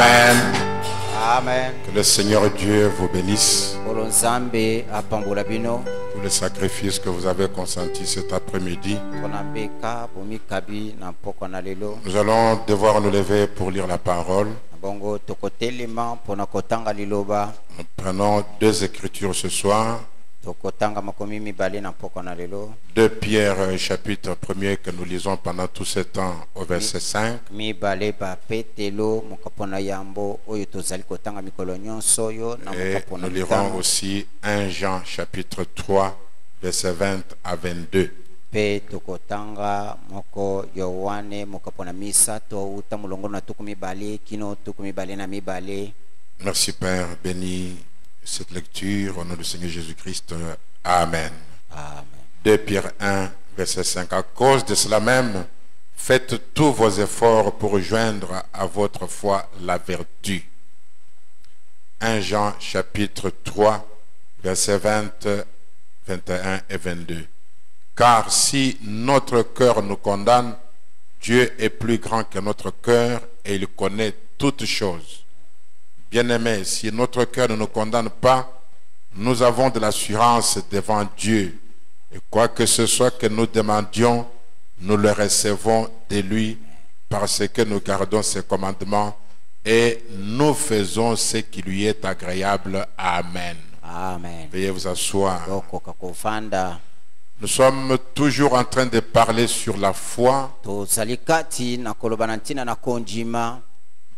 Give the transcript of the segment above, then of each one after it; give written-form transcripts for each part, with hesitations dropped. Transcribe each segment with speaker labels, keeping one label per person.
Speaker 1: Amen.
Speaker 2: Amen.
Speaker 1: Que le Seigneur Dieu vous bénisse
Speaker 2: Pour
Speaker 1: le sacrifice que vous avez consenti cet après-midi. Nous allons devoir nous lever pour lire la parole. Nous prenons deux écritures ce soir. 2 Pierre chapitre 1er que nous lisons pendant tout ce temps au verset 5. Et nous lirons aussi 1 Jean chapitre 3 verset 20 à 22. Merci Père, bénis cette lecture au nom du Seigneur Jésus-Christ. Amen.
Speaker 2: Amen.
Speaker 1: 2 Pierre 1 verset 5. À cause de cela même, faites tous vos efforts pour joindre à votre foi la vertu. 1 Jean chapitre 3 verset 20, 21 et 22. Car si notre cœur nous condamne, Dieu est plus grand que notre cœur et il connaît toutes choses. Bien-aimés, si notre cœur ne nous condamne pas, nous avons de l'assurance devant Dieu. Et quoi que ce soit que nous demandions, nous le recevons de lui parce que nous gardons ses commandements et nous faisons ce qui lui est agréable. Amen.
Speaker 2: Amen.
Speaker 1: Veuillez vous asseoir. Nous sommes toujours en train de parler sur la foi.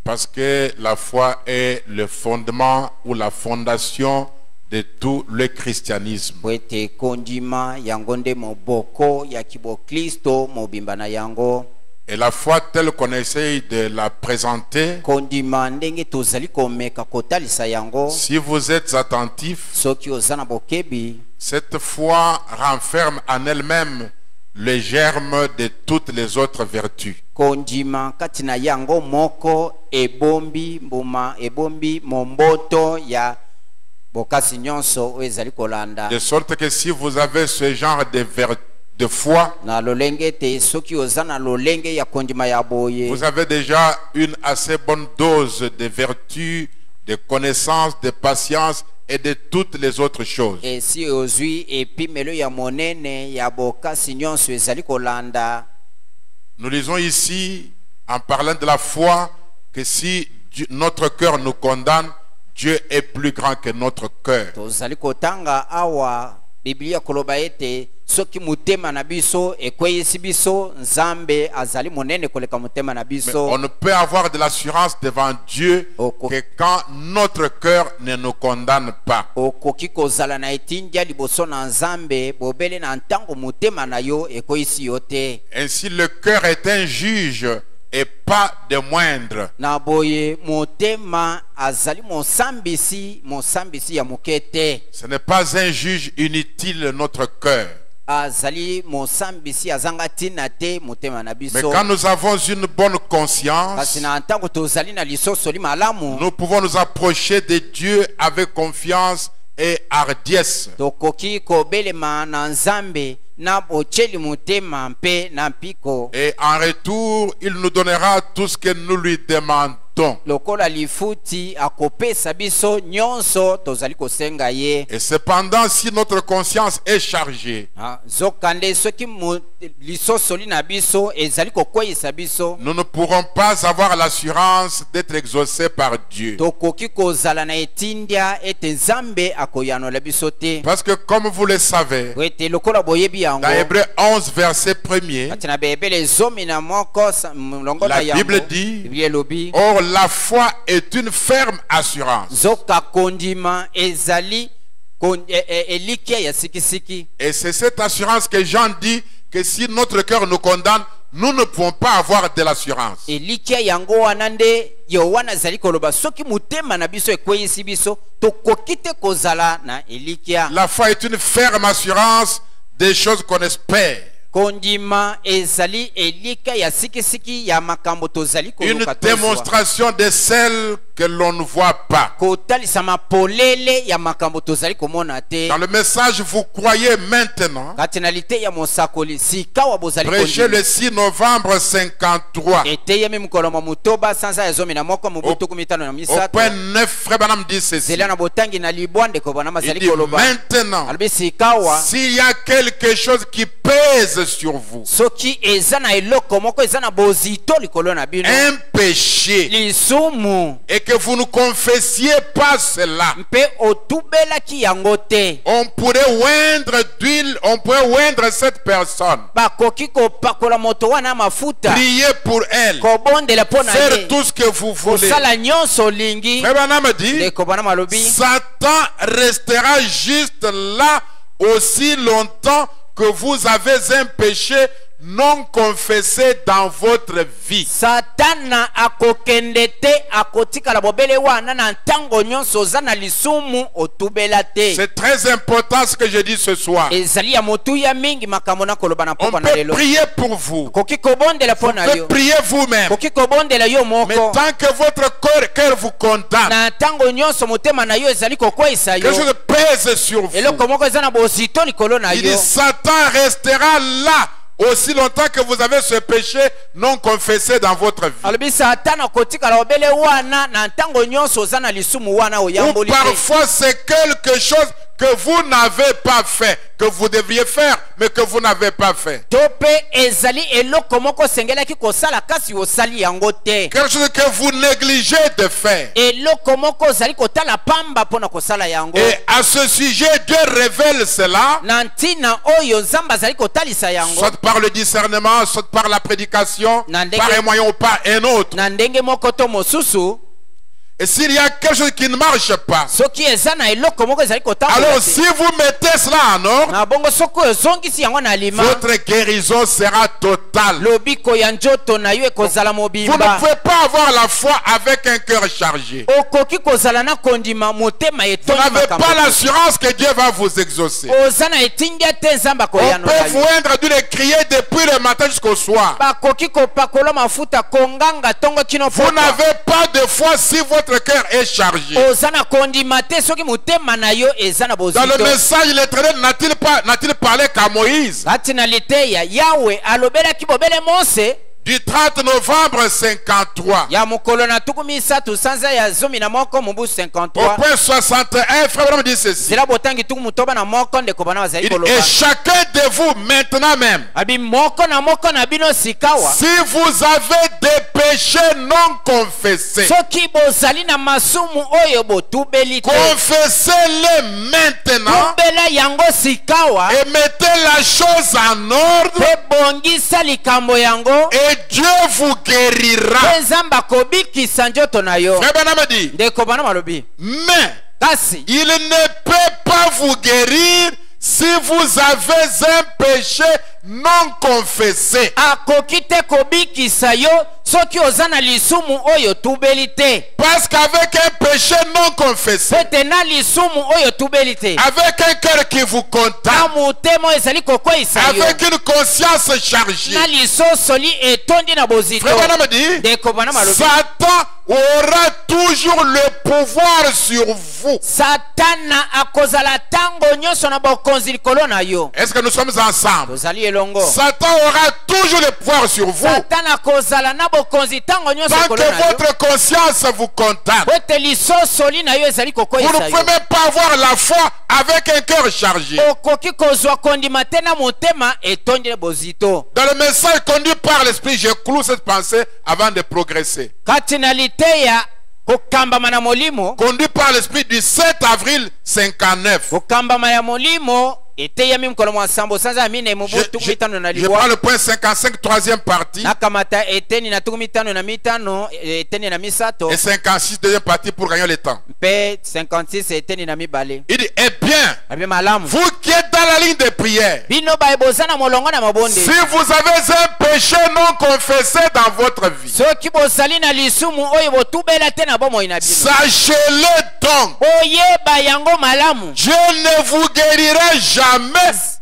Speaker 1: Parce que la foi est le fondement ou la fondation de tout le christianisme. Et la foi telle qu'on essaye de la présenter, si vous êtes attentif, cette foi renferme en elle-même le germe de toutes les autres vertus. De sorte que si vous avez ce genre de foi, vous avez déjà une assez bonne dose de vertu, de connaissance, de patience et de toutes les autres choses. Nous lisons ici, en parlant de la foi, que si notre cœur nous condamne, Dieu est plus grand que notre cœur. Mais on ne peut avoir de l'assurance devant Dieu que quand notre cœur ne nous condamne pas. Ainsi le cœur est un juge et pas de moindre. Ce n'est pas un juge inutile notre cœur. Mais quand nous avons une bonne conscience, nous pouvons nous approcher de Dieu avec confiance et hardiesse. Et en retour, il nous donnera tout ce que nous lui demandons. Et cependant, si notre conscience est chargée, nous ne pourrons pas avoir l'assurance d'être exaucés par Dieu. Parce que comme vous le savez, dans Hébreux 11 verset 1er, la Bible dit: or la foi est une ferme assurance. Et c'est cette assurance que Jean dit que si notre cœur nous condamne, nous ne pouvons pas avoir de l'assurance. La foi est une ferme assurance des choses qu'on espère. Une démonstration de celles que l'on ne voit pas.
Speaker 2: kotalisama polele ya makambo tozali komona te.
Speaker 1: Dans le message, vous croyez maintenant.
Speaker 2: Katinalité ya mosakoli sika wa bozali
Speaker 1: Prêché le 6 novembre 53.
Speaker 2: eteyemi mokolo ma mutoba sanza ya zomi na moko mubutu kumitano na
Speaker 1: Au
Speaker 2: misato.
Speaker 1: point 9, Frère Branham dit ceci.
Speaker 2: Zela na botangi na libwande ko bana
Speaker 1: Il
Speaker 2: mazali
Speaker 1: dit
Speaker 2: koloba.
Speaker 1: maintenant,
Speaker 2: Albi sikawa
Speaker 1: s'il y a quelque chose qui pèse sur vous,
Speaker 2: soki eza na eloko moko eza na bozito likolo na bino
Speaker 1: un péché,
Speaker 2: lisumu
Speaker 1: et que vous ne confessiez pas cela,
Speaker 2: mpe otubelaki yango te,
Speaker 1: on pourrait oindre d'huile, on pourrait oindre cette personne,
Speaker 2: bakoki kopakola moto wana mafuta,
Speaker 1: prier pour elle,
Speaker 2: kobondela mpo na
Speaker 1: faire
Speaker 2: ye,
Speaker 1: tout ce que vous voulez.
Speaker 2: kosala nyonso olingi.
Speaker 1: Frère Branham dit,
Speaker 2: Ndeko bana malobi
Speaker 1: Satan restera juste là aussi longtemps que vous avez un péché non confessé dans votre vie.
Speaker 2: satana akokende te akotikala bobele wana na ntango nyonso oza na lisumu otubela te.
Speaker 1: C'est très important ce que je dis ce soir.
Speaker 2: ezali ya motuya mingi makambo na koloba na
Speaker 1: On
Speaker 2: pokwa na
Speaker 1: peut
Speaker 2: lelo.
Speaker 1: prier pour vous.
Speaker 2: koki kobondela mpo
Speaker 1: Vous
Speaker 2: na
Speaker 1: pouvez
Speaker 2: yo,
Speaker 1: prier vous-même.
Speaker 2: koki kobondela yo
Speaker 1: Mais
Speaker 2: moko,
Speaker 1: tant que votre cœur vous condamne,
Speaker 2: na ntango nyonso motema na yo ezali kokweyisa
Speaker 1: quelque
Speaker 2: yo,
Speaker 1: chose pèse sur vous.
Speaker 2: eloko moko eza na bozito likolo na
Speaker 1: Il dit
Speaker 2: yo.
Speaker 1: Satan restera là aussi longtemps que vous avez ce péché non confessé dans votre vie.
Speaker 2: alobi satana akotikala obele wana na ntango nyonso oza na lisumu wana
Speaker 1: Ou
Speaker 2: oyamboli te.
Speaker 1: parfois c'est quelque chose que vous n'avez pas fait, que vous devriez faire, mais que vous n'avez pas fait.
Speaker 2: to mpe ezali eloko moko osengelaki kosala kasi osali yango te.
Speaker 1: Quelque chose que vous négligez de faire.
Speaker 2: eloko moko ozali kotala pamba mpona kosala yango.
Speaker 1: Et à ce sujet, Dieu révèle cela,
Speaker 2: na ntina oyo nzambe azali kotalisa yango
Speaker 1: soit par le discernement, soit par la prédication,
Speaker 2: Nandenge-
Speaker 1: par un moyen ou par un autre.
Speaker 2: na ndenge moko to mosusu.
Speaker 1: Et s'il y a quelque chose qui ne marche pas,
Speaker 2: soki eza na eloko moko ezali kotambola
Speaker 1: alors
Speaker 2: te,
Speaker 1: si vous mettez cela en ordre,
Speaker 2: na bongo soki ozongisi yango na lima,
Speaker 1: votre guérison sera totale.
Speaker 2: lobiko ya nzoto na yo ekozala
Speaker 1: Vous ne
Speaker 2: mobimba.
Speaker 1: pouvez pas avoir la foi avec un cœur chargé.
Speaker 2: okoki kozala na kondima motema
Speaker 1: Vous
Speaker 2: etondi
Speaker 1: n'avez
Speaker 2: makambo
Speaker 1: pas
Speaker 2: te.
Speaker 1: l'assurance que Dieu va vous exaucer.
Speaker 2: oza na etindia te nzambe
Speaker 1: On
Speaker 2: akoyanola
Speaker 1: peut vous
Speaker 2: yo.
Speaker 1: oindre d'huile et crier depuis le matin jusqu'au soir.
Speaker 2: bakoki kopakola mafuta konganga ntongo kino
Speaker 1: Vous
Speaker 2: pokwa.
Speaker 1: n'avez pas de foi si votre cœur est chargé.
Speaker 2: oza na kondima te soki motema na yo eza na
Speaker 1: Dans le
Speaker 2: bozito.
Speaker 1: message, l'Éternel n'a-t-il parlé qu'à Moïse
Speaker 2: kati na liteya yawe alobelaki bobele mose
Speaker 1: du 30 novembre 53
Speaker 2: ya mokolo na tuku misatu sanza ya zomi na moko mubu
Speaker 1: au
Speaker 2: 53
Speaker 1: point 61? Frère Branham dit ceci.
Speaker 2: zela botangi tuku mutoba na moko ndeko bana bazali
Speaker 1: Il dit,
Speaker 2: koloba
Speaker 1: et chacun de vous maintenant même,
Speaker 2: abi moko na bino sikawa
Speaker 1: si vous avez des péchés non confessés,
Speaker 2: soki bozali na masumu oyo botubeli te
Speaker 1: confessez-les maintenant
Speaker 2: tubela yango sikawa
Speaker 1: et mettez la chose en ordre
Speaker 2: mpe bongisa likambo yango
Speaker 1: et Dieu vous guérira.
Speaker 2: mpe nzambe akobikisa nzoto na yo.
Speaker 1: Frère Branham dit,
Speaker 2: ndeko bana malobi
Speaker 1: mais
Speaker 2: kasi
Speaker 1: il ne peut pas vous guérir si vous avez un péché non confessé.
Speaker 2: akoki te kobikisa yo soki oza na lisumu oyo tubeli te.
Speaker 1: Parce qu'avec un péché non confessé,
Speaker 2: pete na lisumu oyo tubeli te,
Speaker 1: avec un cœur qui vous
Speaker 2: na
Speaker 1: condamne,
Speaker 2: motema oyo ezali kokweyisa yo,
Speaker 1: avec une conscience chargée,
Speaker 2: na lisosoli etondi na bozito.
Speaker 1: Frère Branham dit,
Speaker 2: ndeko bana malobi
Speaker 1: Satan aura toujours le pouvoir sur vous.
Speaker 2: satana akozala tango nyonso na bokonzi likolo na yo.
Speaker 1: Est-ce que nous sommes ensemble?
Speaker 2: tozali elongo.
Speaker 1: Satan aura toujours le pouvoir sur vous.
Speaker 2: satana akozala na bokonzi tango nyonso
Speaker 1: Tant
Speaker 2: likolo
Speaker 1: que
Speaker 2: na yo.
Speaker 1: votre conscience vous condamne.
Speaker 2: pete lisosoli na yo ezali
Speaker 1: Vous ne
Speaker 2: kokweyisa
Speaker 1: pouvez
Speaker 2: yo.
Speaker 1: même pas avoir la foi avec un cœur chargé.
Speaker 2: okoki kozwa kondima te na motema etondi na bozito.
Speaker 1: Dans le message conduit par l'Esprit, je cloue cette pensée avant de progresser.
Speaker 2: kati na liteya kokambama na molimo,
Speaker 1: Conduit par l'Esprit du 7 avril 59.
Speaker 2: kokambama ya molimo eteyami mokolo mwa nsambo sanza ya mine mubu tuku mitano na
Speaker 1: Je prends
Speaker 2: libwa,
Speaker 1: le point 55, troisième partie,
Speaker 2: nakamata eteni na tuku mitano na mitano, eteni na misato,
Speaker 1: et 56, deuxième partie pour gagner le temps.
Speaker 2: mpe 56 eteni na mibale.
Speaker 1: Il dit, eh bien,
Speaker 2: abi malamu
Speaker 1: vous qui êtes dans la ligne de prière,
Speaker 2: bino baye boza na molongo na mabonde,
Speaker 1: si vous avez un péché non confessé dans votre vie,
Speaker 2: soki bozali na lisumu oyo botubela te na bomoi na bino,
Speaker 1: sachez-le donc,
Speaker 2: oyeba yango malamu,
Speaker 1: Dieu ne vous guérira jamais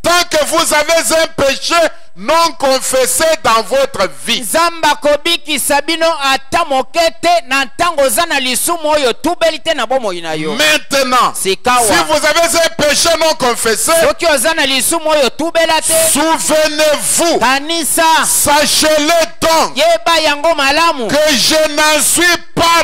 Speaker 1: tant que vous avez un péché non confessé dans votre vie.
Speaker 2: Nzambe akobikisa bino ata moke te na ntango oza na lisumu oyo tubeli te na bomoi na yo.
Speaker 1: Maintenant,
Speaker 2: Sikawa.
Speaker 1: si vous avez un péché non confessé,
Speaker 2: Soki oza na lisumu oyo tubela te,
Speaker 1: souvenez-vous,
Speaker 2: kanisa
Speaker 1: sachez-le donc,
Speaker 2: yeba yango malamu
Speaker 1: que je n'en suis pas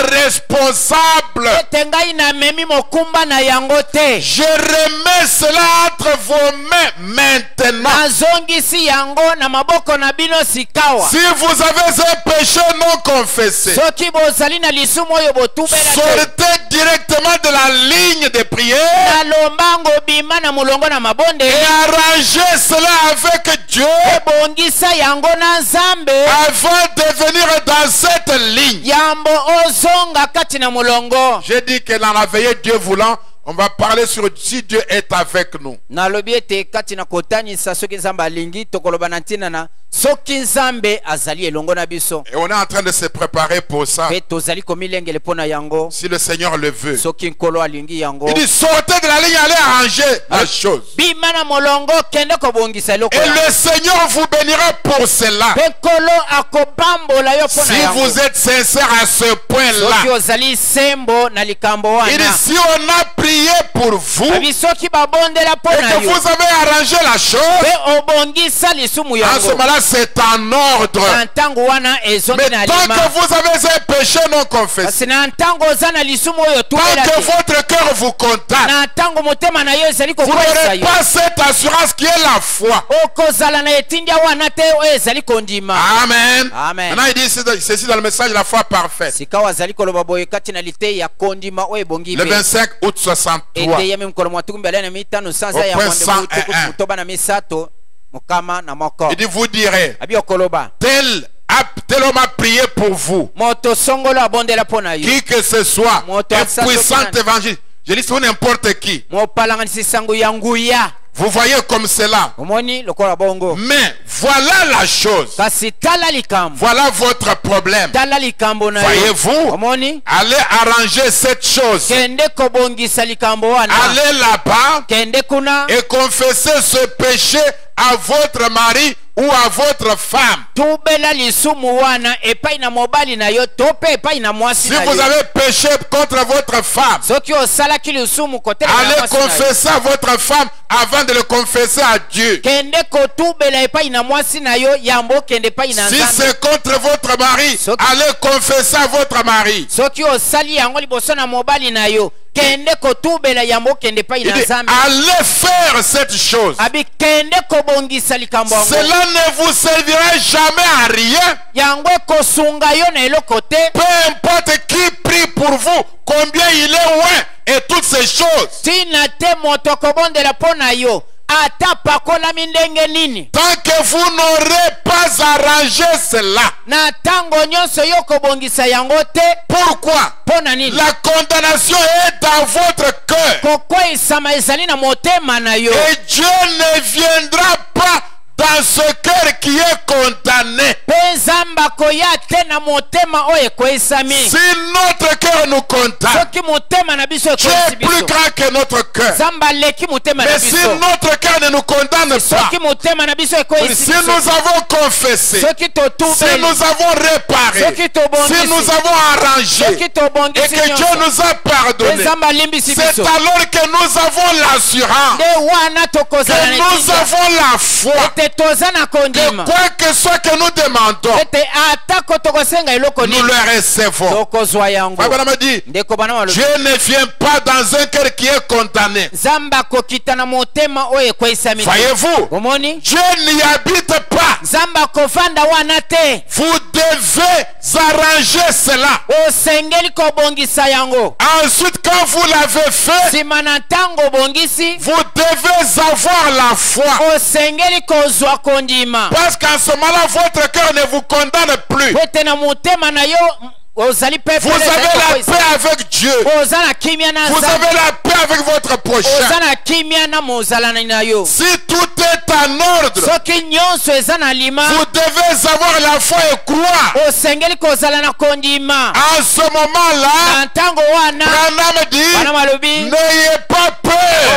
Speaker 1: responsable.
Speaker 2: ete ngai namemi mokumba na yango te.
Speaker 1: Je remets cela entre vos mains maintenant.
Speaker 2: Nazongisi yango na maboko na bino sikawa.
Speaker 1: Si vous avez un péché non confessé,
Speaker 2: Soki bozali na lisumu oyo botubela te,
Speaker 1: sortez directement de la ligne de prière
Speaker 2: nalombango bima na mulongo na mabonde
Speaker 1: et arrangez cela avec Dieu
Speaker 2: ebongisa yango na Nzambe
Speaker 1: avant de venir dans cette ligne.
Speaker 2: yambo ozonga kati na mulongo.
Speaker 1: J'ai dit que dans la veillée, Dieu voulant, on va parler sur si Dieu est avec nous.
Speaker 2: nalobi ete kati na kotanisa soki Nzambe alingi tokoloba na ntina na soki Nzambe azali elongo na biso
Speaker 1: Et on est en train de se préparer pour ça.
Speaker 2: pe tozali komilengele mpo na yango
Speaker 1: Si le Seigneur le veut.
Speaker 2: soki nkolo alingi yango.
Speaker 1: Il dit sortez de la ligne, allez arranger la chose.
Speaker 2: bima na molongo kende kobongisa eloko
Speaker 1: Et
Speaker 2: yango.
Speaker 1: le Seigneur vous bénira pour cela.
Speaker 2: pe nkolo akobambola yo mpo
Speaker 1: Si
Speaker 2: na yango
Speaker 1: vous êtes sincère à ce
Speaker 2: soki
Speaker 1: point-là.
Speaker 2: ozali sembo na likambo
Speaker 1: Il dit
Speaker 2: wana.
Speaker 1: si on a prié pour vous
Speaker 2: abi soki babondela mpo
Speaker 1: et
Speaker 2: na
Speaker 1: que
Speaker 2: yo
Speaker 1: vous avez arrangé la chose,
Speaker 2: pe obongisa lisumu
Speaker 1: en ce
Speaker 2: yango
Speaker 1: moment-là c'est en ordre.
Speaker 2: na ntango wana ezongi
Speaker 1: Mais
Speaker 2: na
Speaker 1: tant
Speaker 2: lima.
Speaker 1: que vous avez un péché non confessé,
Speaker 2: kasi na ntango oza na lisumu oyo
Speaker 1: tant
Speaker 2: tubela
Speaker 1: que
Speaker 2: te,
Speaker 1: votre cœur vous condamne,
Speaker 2: na ntango motema na yo ezali
Speaker 1: vous
Speaker 2: kokwesa
Speaker 1: n'aurez
Speaker 2: yo,
Speaker 1: pas cette assurance qui est la foi.
Speaker 2: okozala na etindia wana te oyo ezali kondima.
Speaker 1: Amen.
Speaker 2: Amen.
Speaker 1: Maintenant il dit ceci dans le message, la foi parfaite.
Speaker 2: sika azali koloba boye kati na lite ya kondima oyo ebongi
Speaker 1: Le
Speaker 2: pe
Speaker 1: 25 août 63.
Speaker 2: eteyami mokolo mwatuku mbele na mitano sanza
Speaker 1: Au
Speaker 2: ya
Speaker 1: point
Speaker 2: mwande
Speaker 1: 101.
Speaker 2: mutoba na misato mokama na moko.
Speaker 1: Il dit vous direz,
Speaker 2: abi okoloba
Speaker 1: tel homme a prié pour vous.
Speaker 2: moto songolo abondela mpo na yo,
Speaker 1: Qui que ce soit,
Speaker 2: Moto
Speaker 1: un
Speaker 2: asato
Speaker 1: puissant
Speaker 2: kinani.
Speaker 1: évangile. Je dis c'est n'importe qui.
Speaker 2: mopalanganisi sango ya nguya.
Speaker 1: Vous voyez comme cela.
Speaker 2: omoni lokola bongo,
Speaker 1: Mais voilà la chose.
Speaker 2: kasi tala likambo,
Speaker 1: Voilà votre problème.
Speaker 2: tala likambo na yo.
Speaker 1: Voyez-vous,
Speaker 2: omoni
Speaker 1: allez arranger cette chose.
Speaker 2: kende kobongisa likambo wana,
Speaker 1: Allez là-bas
Speaker 2: kende kuna
Speaker 1: et confessez ce péché à votre mari ou à votre femme.
Speaker 2: tubela lisumu wana epai na mobali na yo to pe epai na mwasi
Speaker 1: Si
Speaker 2: na
Speaker 1: vous
Speaker 2: yo.
Speaker 1: avez péché contre votre femme,
Speaker 2: soki osalaki lisumu kotela na
Speaker 1: allez
Speaker 2: mwasi na yo,
Speaker 1: confesser à votre femme avant de le confesser à Dieu.
Speaker 2: kende kotubela epai na mwasi na yo yambo kende epai na
Speaker 1: Si
Speaker 2: Nzambe.
Speaker 1: c'est contre votre mari,
Speaker 2: So-
Speaker 1: allez confesser à votre mari.
Speaker 2: soki osali yango liboso na mobali na yo kende kotubela yambo kende epai
Speaker 1: Il
Speaker 2: na
Speaker 1: dit,
Speaker 2: Nzambe.
Speaker 1: allez faire cette chose.
Speaker 2: abi kende kobongisa likambo yango,
Speaker 1: Cela ne vous servira jamais à rien.
Speaker 2: yango ekosunga yo na eloko te.
Speaker 1: Peu importe qui prie pour vous, combien il est loin et toutes ces choses.
Speaker 2: tina te moto kobondela mpo na yo ata pakolami ndenge nini,
Speaker 1: Tant que vous n'aurez pas arrangé cela.
Speaker 2: na ntango nyonso yo kobongisa yango te.
Speaker 1: Pourquoi?
Speaker 2: mpo na nini?
Speaker 1: La condamnation est dans votre cœur.
Speaker 2: kokweyisama ezali na motema na yo,
Speaker 1: Et Dieu ne viendra pas dans ce cœur qui est condamné.
Speaker 2: mpe Nzambe akoya te na motema oyo ekweyisami.
Speaker 1: Si notre cœur nous condamne,
Speaker 2: soki motema na biso
Speaker 1: Dieu
Speaker 2: ekweyisi
Speaker 1: est plus
Speaker 2: biso,
Speaker 1: grand que notre cœur.
Speaker 2: Nzambe aleki motema na
Speaker 1: Mais si
Speaker 2: biso.
Speaker 1: notre cœur ne nous condamne pas,
Speaker 2: soki motema na biso ekweyisi
Speaker 1: si
Speaker 2: biso,
Speaker 1: nous avons confessé,
Speaker 2: soki
Speaker 1: si
Speaker 2: totubeli,
Speaker 1: nous avons réparé,
Speaker 2: soki tobongisi,
Speaker 1: si nous avons arrangé
Speaker 2: soki
Speaker 1: et
Speaker 2: tobongisi
Speaker 1: que Dieu
Speaker 2: nyonso,
Speaker 1: nous a
Speaker 2: mpe
Speaker 1: pardonné,
Speaker 2: Nzambe alimbisi
Speaker 1: c'est
Speaker 2: biso,
Speaker 1: alors que nous avons l'assurance,
Speaker 2: nde wana tokozala
Speaker 1: que
Speaker 2: na
Speaker 1: nous
Speaker 2: etinda
Speaker 1: avons la foi,
Speaker 2: ete toza na
Speaker 1: que
Speaker 2: kondima,
Speaker 1: quoi que soit que nous demandons,
Speaker 2: ete atako tokosenga eloko
Speaker 1: nous
Speaker 2: nini
Speaker 1: le recevons.
Speaker 2: tokozwa yango.
Speaker 1: Bible me dit,
Speaker 2: ndeko bana balobi,
Speaker 1: Dieu ne vient pas dans un cœur qui est condamné.
Speaker 2: Nzambe akokita na motema oyo ekweyisami te.
Speaker 1: Voyez-vous,
Speaker 2: omoni
Speaker 1: Dieu n'y habite pas.
Speaker 2: Nzambe akofanda wana te.
Speaker 1: Vous devez arranger cela.
Speaker 2: osengeli kobongisa yango.
Speaker 1: Ensuite, quand vous l'avez fait,
Speaker 2: nsima na ntango obongisi,
Speaker 1: vous devez avoir la foi.
Speaker 2: osengeli kozwa kondima.
Speaker 1: Parce qu'en ce moment-là, votre cœur ne vous condamne plus.
Speaker 2: po ete na motema na yo ozali pe
Speaker 1: Vous avez la paix avec Dieu.
Speaker 2: oza na kimia na
Speaker 1: Vous
Speaker 2: Nzambe.
Speaker 1: avez la paix avec votre
Speaker 2: oza
Speaker 1: prochain.
Speaker 2: na kimia na mozalani na yo.
Speaker 1: Si tout est en ordre,
Speaker 2: soki nyonso eza na lima,
Speaker 1: vous devez avoir la foi et croire.
Speaker 2: osengeli kozala na kondima.
Speaker 1: En ce moment-là,
Speaker 2: na ntango wana
Speaker 1: Branham dit,
Speaker 2: bana malobi
Speaker 1: n'ayez pas peur.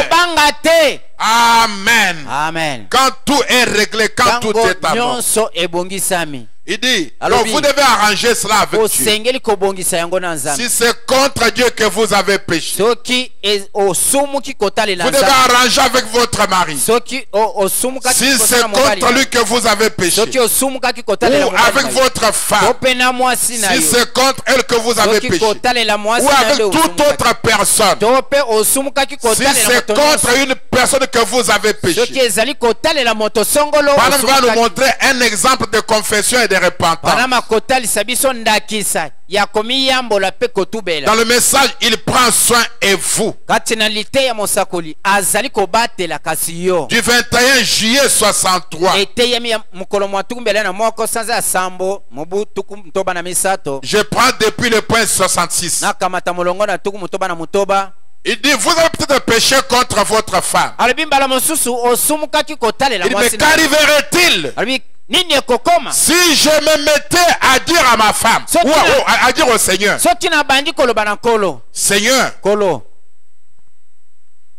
Speaker 2: obanga te.
Speaker 1: Amen.
Speaker 2: Amen.
Speaker 1: Quand tout est réglé, quand tout est à mort.
Speaker 2: nyonso ebongisami.
Speaker 1: Il dit,
Speaker 2: Alors,
Speaker 1: donc vous devez arranger cela avec Dieu.
Speaker 2: osengeli kobongisa yango na nzambe.
Speaker 1: Si c'est contre Dieu que vous avez péché,
Speaker 2: Soki osumuki kotalela
Speaker 1: vous devez
Speaker 2: nzambe.
Speaker 1: arranger avec votre mari.
Speaker 2: Soki osumuka
Speaker 1: Si c'est contre lui que vous avez péché,
Speaker 2: soki osumukaki kotalela
Speaker 1: ou avec votre femme,
Speaker 2: tope na mwasi na
Speaker 1: si
Speaker 2: yo
Speaker 1: c'est contre elle que vous avez
Speaker 2: soki
Speaker 1: péché,
Speaker 2: kotalela mwasi
Speaker 1: ou
Speaker 2: na
Speaker 1: avec
Speaker 2: yo
Speaker 1: toute autre personne,
Speaker 2: tope osumukaki
Speaker 1: si
Speaker 2: kotalela
Speaker 1: c'est
Speaker 2: moto
Speaker 1: contre une personne que vous avez
Speaker 2: soki
Speaker 1: péché,
Speaker 2: ezali kotalela moto songolo
Speaker 1: Madame va nous montrer un exemple de confession et de repentance.
Speaker 2: panama kotalisa biso ndakisa ya komiyambola pe kotubela.
Speaker 1: Dans le message, il prend soin et vous.
Speaker 2: Kati na lite ya mosakoli azali kobatela kasi yo
Speaker 1: Du 21 juillet 63,
Speaker 2: eteyemi ya mokolo mwa tukumbela na moko sanza ya sambo mobu tuku mutoba na misato
Speaker 1: je prends depuis le point 66.
Speaker 2: nakamata molongo na tuku mutoba na mutoba.
Speaker 1: Il dit, vous avez peut-être péché contre votre femme.
Speaker 2: alobi mbala mosusu osumukaki kotalela
Speaker 1: Il dit, mais
Speaker 2: mwasi na
Speaker 1: qu'arriverait-il
Speaker 2: alobi nini ekokoma
Speaker 1: si je me mettais à dire à ma femme,
Speaker 2: Ce
Speaker 1: ou
Speaker 2: qui n'a-
Speaker 1: à dire au Seigneur,
Speaker 2: soki nabandi koloba na nkolo
Speaker 1: Seigneur,
Speaker 2: nkolo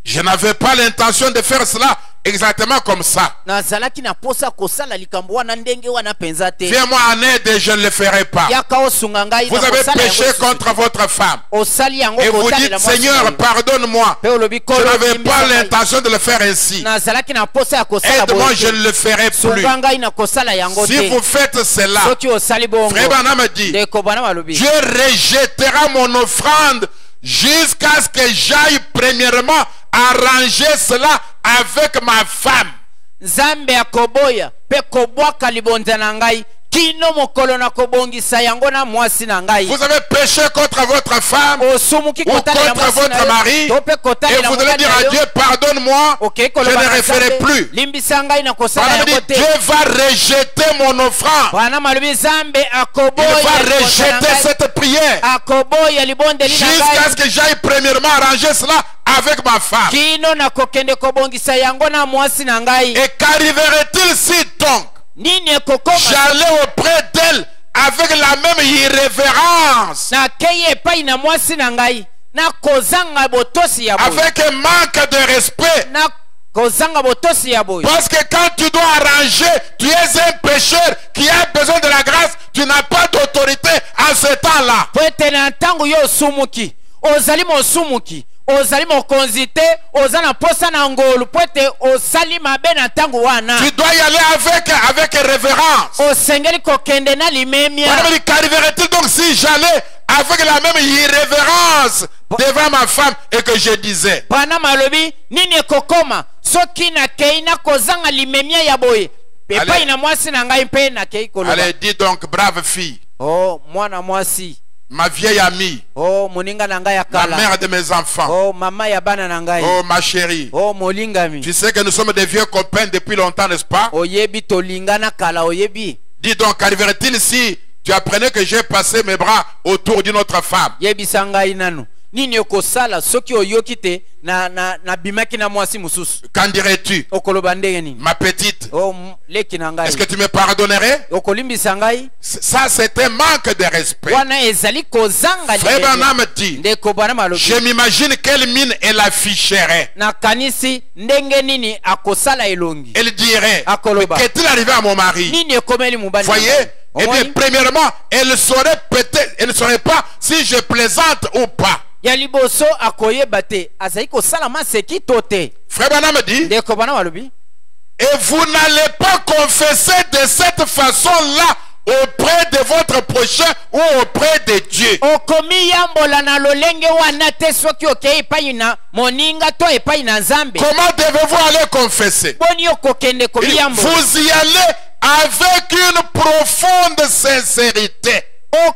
Speaker 1: je n'avais pas l'intention de faire cela exactement comme ça.
Speaker 2: nazalaki na posa kosala likambo wana ndenge wana penza te
Speaker 1: Viens-moi en aide et je ne le ferai pas.
Speaker 2: yaka osunga ngai
Speaker 1: Vous
Speaker 2: na
Speaker 1: avez
Speaker 2: kosala
Speaker 1: péché
Speaker 2: yango lisusu
Speaker 1: contre
Speaker 2: te.
Speaker 1: votre femme.
Speaker 2: osali yango
Speaker 1: Et vous
Speaker 2: kotalela
Speaker 1: dites,
Speaker 2: mwasi na
Speaker 1: Seigneur,
Speaker 2: yo.
Speaker 1: pardonne-moi.
Speaker 2: Pe olobi
Speaker 1: Je
Speaker 2: nkolo
Speaker 1: n'avais
Speaker 2: limbisa
Speaker 1: pas
Speaker 2: ngai.
Speaker 1: l'intention de le faire ainsi.
Speaker 2: nazalaki na posa ya kosala
Speaker 1: Aide-moi,
Speaker 2: boye
Speaker 1: je
Speaker 2: te.
Speaker 1: ne le ferai plus.
Speaker 2: sunga ngai na kosala yango
Speaker 1: Si
Speaker 2: te
Speaker 1: vous faites cela,
Speaker 2: soki osali bongo
Speaker 1: Frère Branham dit,
Speaker 2: ndeko bana balobi
Speaker 1: Dieu rejettera mon offrande jusqu'à ce que j'aille premièrement arranger cela avec ma femme.
Speaker 2: nzambe akoboya pe kobwaka libonza na ngai kino mokolo na kobongisa yango na mwasi na ngai.
Speaker 1: Vous avez péché contre votre femme
Speaker 2: osumuki
Speaker 1: ou
Speaker 2: kotalela
Speaker 1: contre
Speaker 2: mwasi na
Speaker 1: votre
Speaker 2: yo,
Speaker 1: mari,
Speaker 2: to pe
Speaker 1: et
Speaker 2: kotalela
Speaker 1: vous allez
Speaker 2: mobali
Speaker 1: dire
Speaker 2: na
Speaker 1: à
Speaker 2: yo.
Speaker 1: Dieu, pardonne-moi,
Speaker 2: Okay,
Speaker 1: je
Speaker 2: koloba
Speaker 1: ne
Speaker 2: na
Speaker 1: referai
Speaker 2: Nzambe,
Speaker 1: plus.
Speaker 2: limbisa ngai na kosala
Speaker 1: Branham dit,
Speaker 2: yango te.
Speaker 1: Dieu va rejeter mon offrande.
Speaker 2: Bwana malobi nzambe
Speaker 1: Il
Speaker 2: akoboya
Speaker 1: va
Speaker 2: libonza na
Speaker 1: rejeter
Speaker 2: ngai.
Speaker 1: cette prière
Speaker 2: Akoboya libondeli na
Speaker 1: jusqu'à
Speaker 2: ngai
Speaker 1: ce que j'aille premièrement arranger cela avec ma femme.
Speaker 2: kino na kokende kobongisa yango na mwasi na ngai.
Speaker 1: Et qu'arriverait-il si donc
Speaker 2: Nini ekokoma
Speaker 1: j'allais auprès d'elle avec la même irrévérence,
Speaker 2: nakei epai na mwasi na ngai na kozanga botosi ya boye
Speaker 1: avec un manque de respect?
Speaker 2: na kozanga botosi ya boye
Speaker 1: Parce que quand tu dois arranger, tu es un pécheur qui a besoin de la grâce, tu n'as pas d'autorité en ce temps-là.
Speaker 2: po ete na ntango yo osumuki ozali mosumuki ozali mokonzi te oza na posa na ngolu po ete osali mabe na ntango wana
Speaker 1: Tu dois y aller avec révérence.
Speaker 2: osengeli kokende na limemia.
Speaker 1: Madame dit, qu'arriverait-il donc si j'allais avec la même irrévérence devant ma femme et que je disais,
Speaker 2: Bwana malobi nini ekokoma soki nakei na kozanga limemia ya boye epai
Speaker 1: Allez.
Speaker 2: na mwasi na ngai mpe nakei koloba
Speaker 1: allez, dis donc, brave fille,
Speaker 2: oh mwana mwasi
Speaker 1: ma vieille amie,
Speaker 2: oh moninga na ngai ya
Speaker 1: la
Speaker 2: kala
Speaker 1: mère de mes enfants,
Speaker 2: oh mama ya bana na ngai
Speaker 1: oh ma chérie,
Speaker 2: oh molingami
Speaker 1: tu sais que nous sommes des vieux copains depuis longtemps, n'est-ce pas?
Speaker 2: oyebi tolingana kala oyebi
Speaker 1: Dis donc, qu'arriverait-il si tu apprenais que j'ai passé mes bras autour d'une autre femme?
Speaker 2: yebisa ngai nanu nini okosala soki oyoki te na bimaki na mwasi mosusu
Speaker 1: Qu'en dirais-tu,
Speaker 2: okoloba ndenge nini
Speaker 1: ma petite?
Speaker 2: oh leki na
Speaker 1: Est-ce
Speaker 2: ngai
Speaker 1: que tu me pardonnerais?
Speaker 2: okolimbisa ngai
Speaker 1: Ça, c'est un manque de respect.
Speaker 2: wana ezali kozanga
Speaker 1: Frère
Speaker 2: limemia.
Speaker 1: Branham dit,
Speaker 2: ndeko bwana malobi
Speaker 1: je m'imagine quelle mine elle afficherait.
Speaker 2: nakanisi ndenge nini akosala elongi
Speaker 1: Elle dirait, mais
Speaker 2: Akoloba.
Speaker 1: qu'est-il arrivé à mon mari?
Speaker 2: nini ekomeli mobali na
Speaker 1: Voyez?
Speaker 2: ngai?
Speaker 1: Eh bien,
Speaker 2: Omoni?
Speaker 1: premièrement, elle saurait peut-être, elle ne saurait pas si je plaisante ou pas.
Speaker 2: ya liboso akoyeba te azali kosala maseki to te
Speaker 1: Frère Branham dit,
Speaker 2: ndeko bwana malobi
Speaker 1: et vous n'allez pas confesser de cette façon-là auprès de votre prochain ou auprès de Dieu.
Speaker 2: okomi yambola na lolenge wana te soki okei epai na moninga to epai na nzambe
Speaker 1: Comment devez-vous aller confesser?
Speaker 2: boni okokende
Speaker 1: Il dit,
Speaker 2: komiyambola
Speaker 1: vous y allez avec une profonde sincérité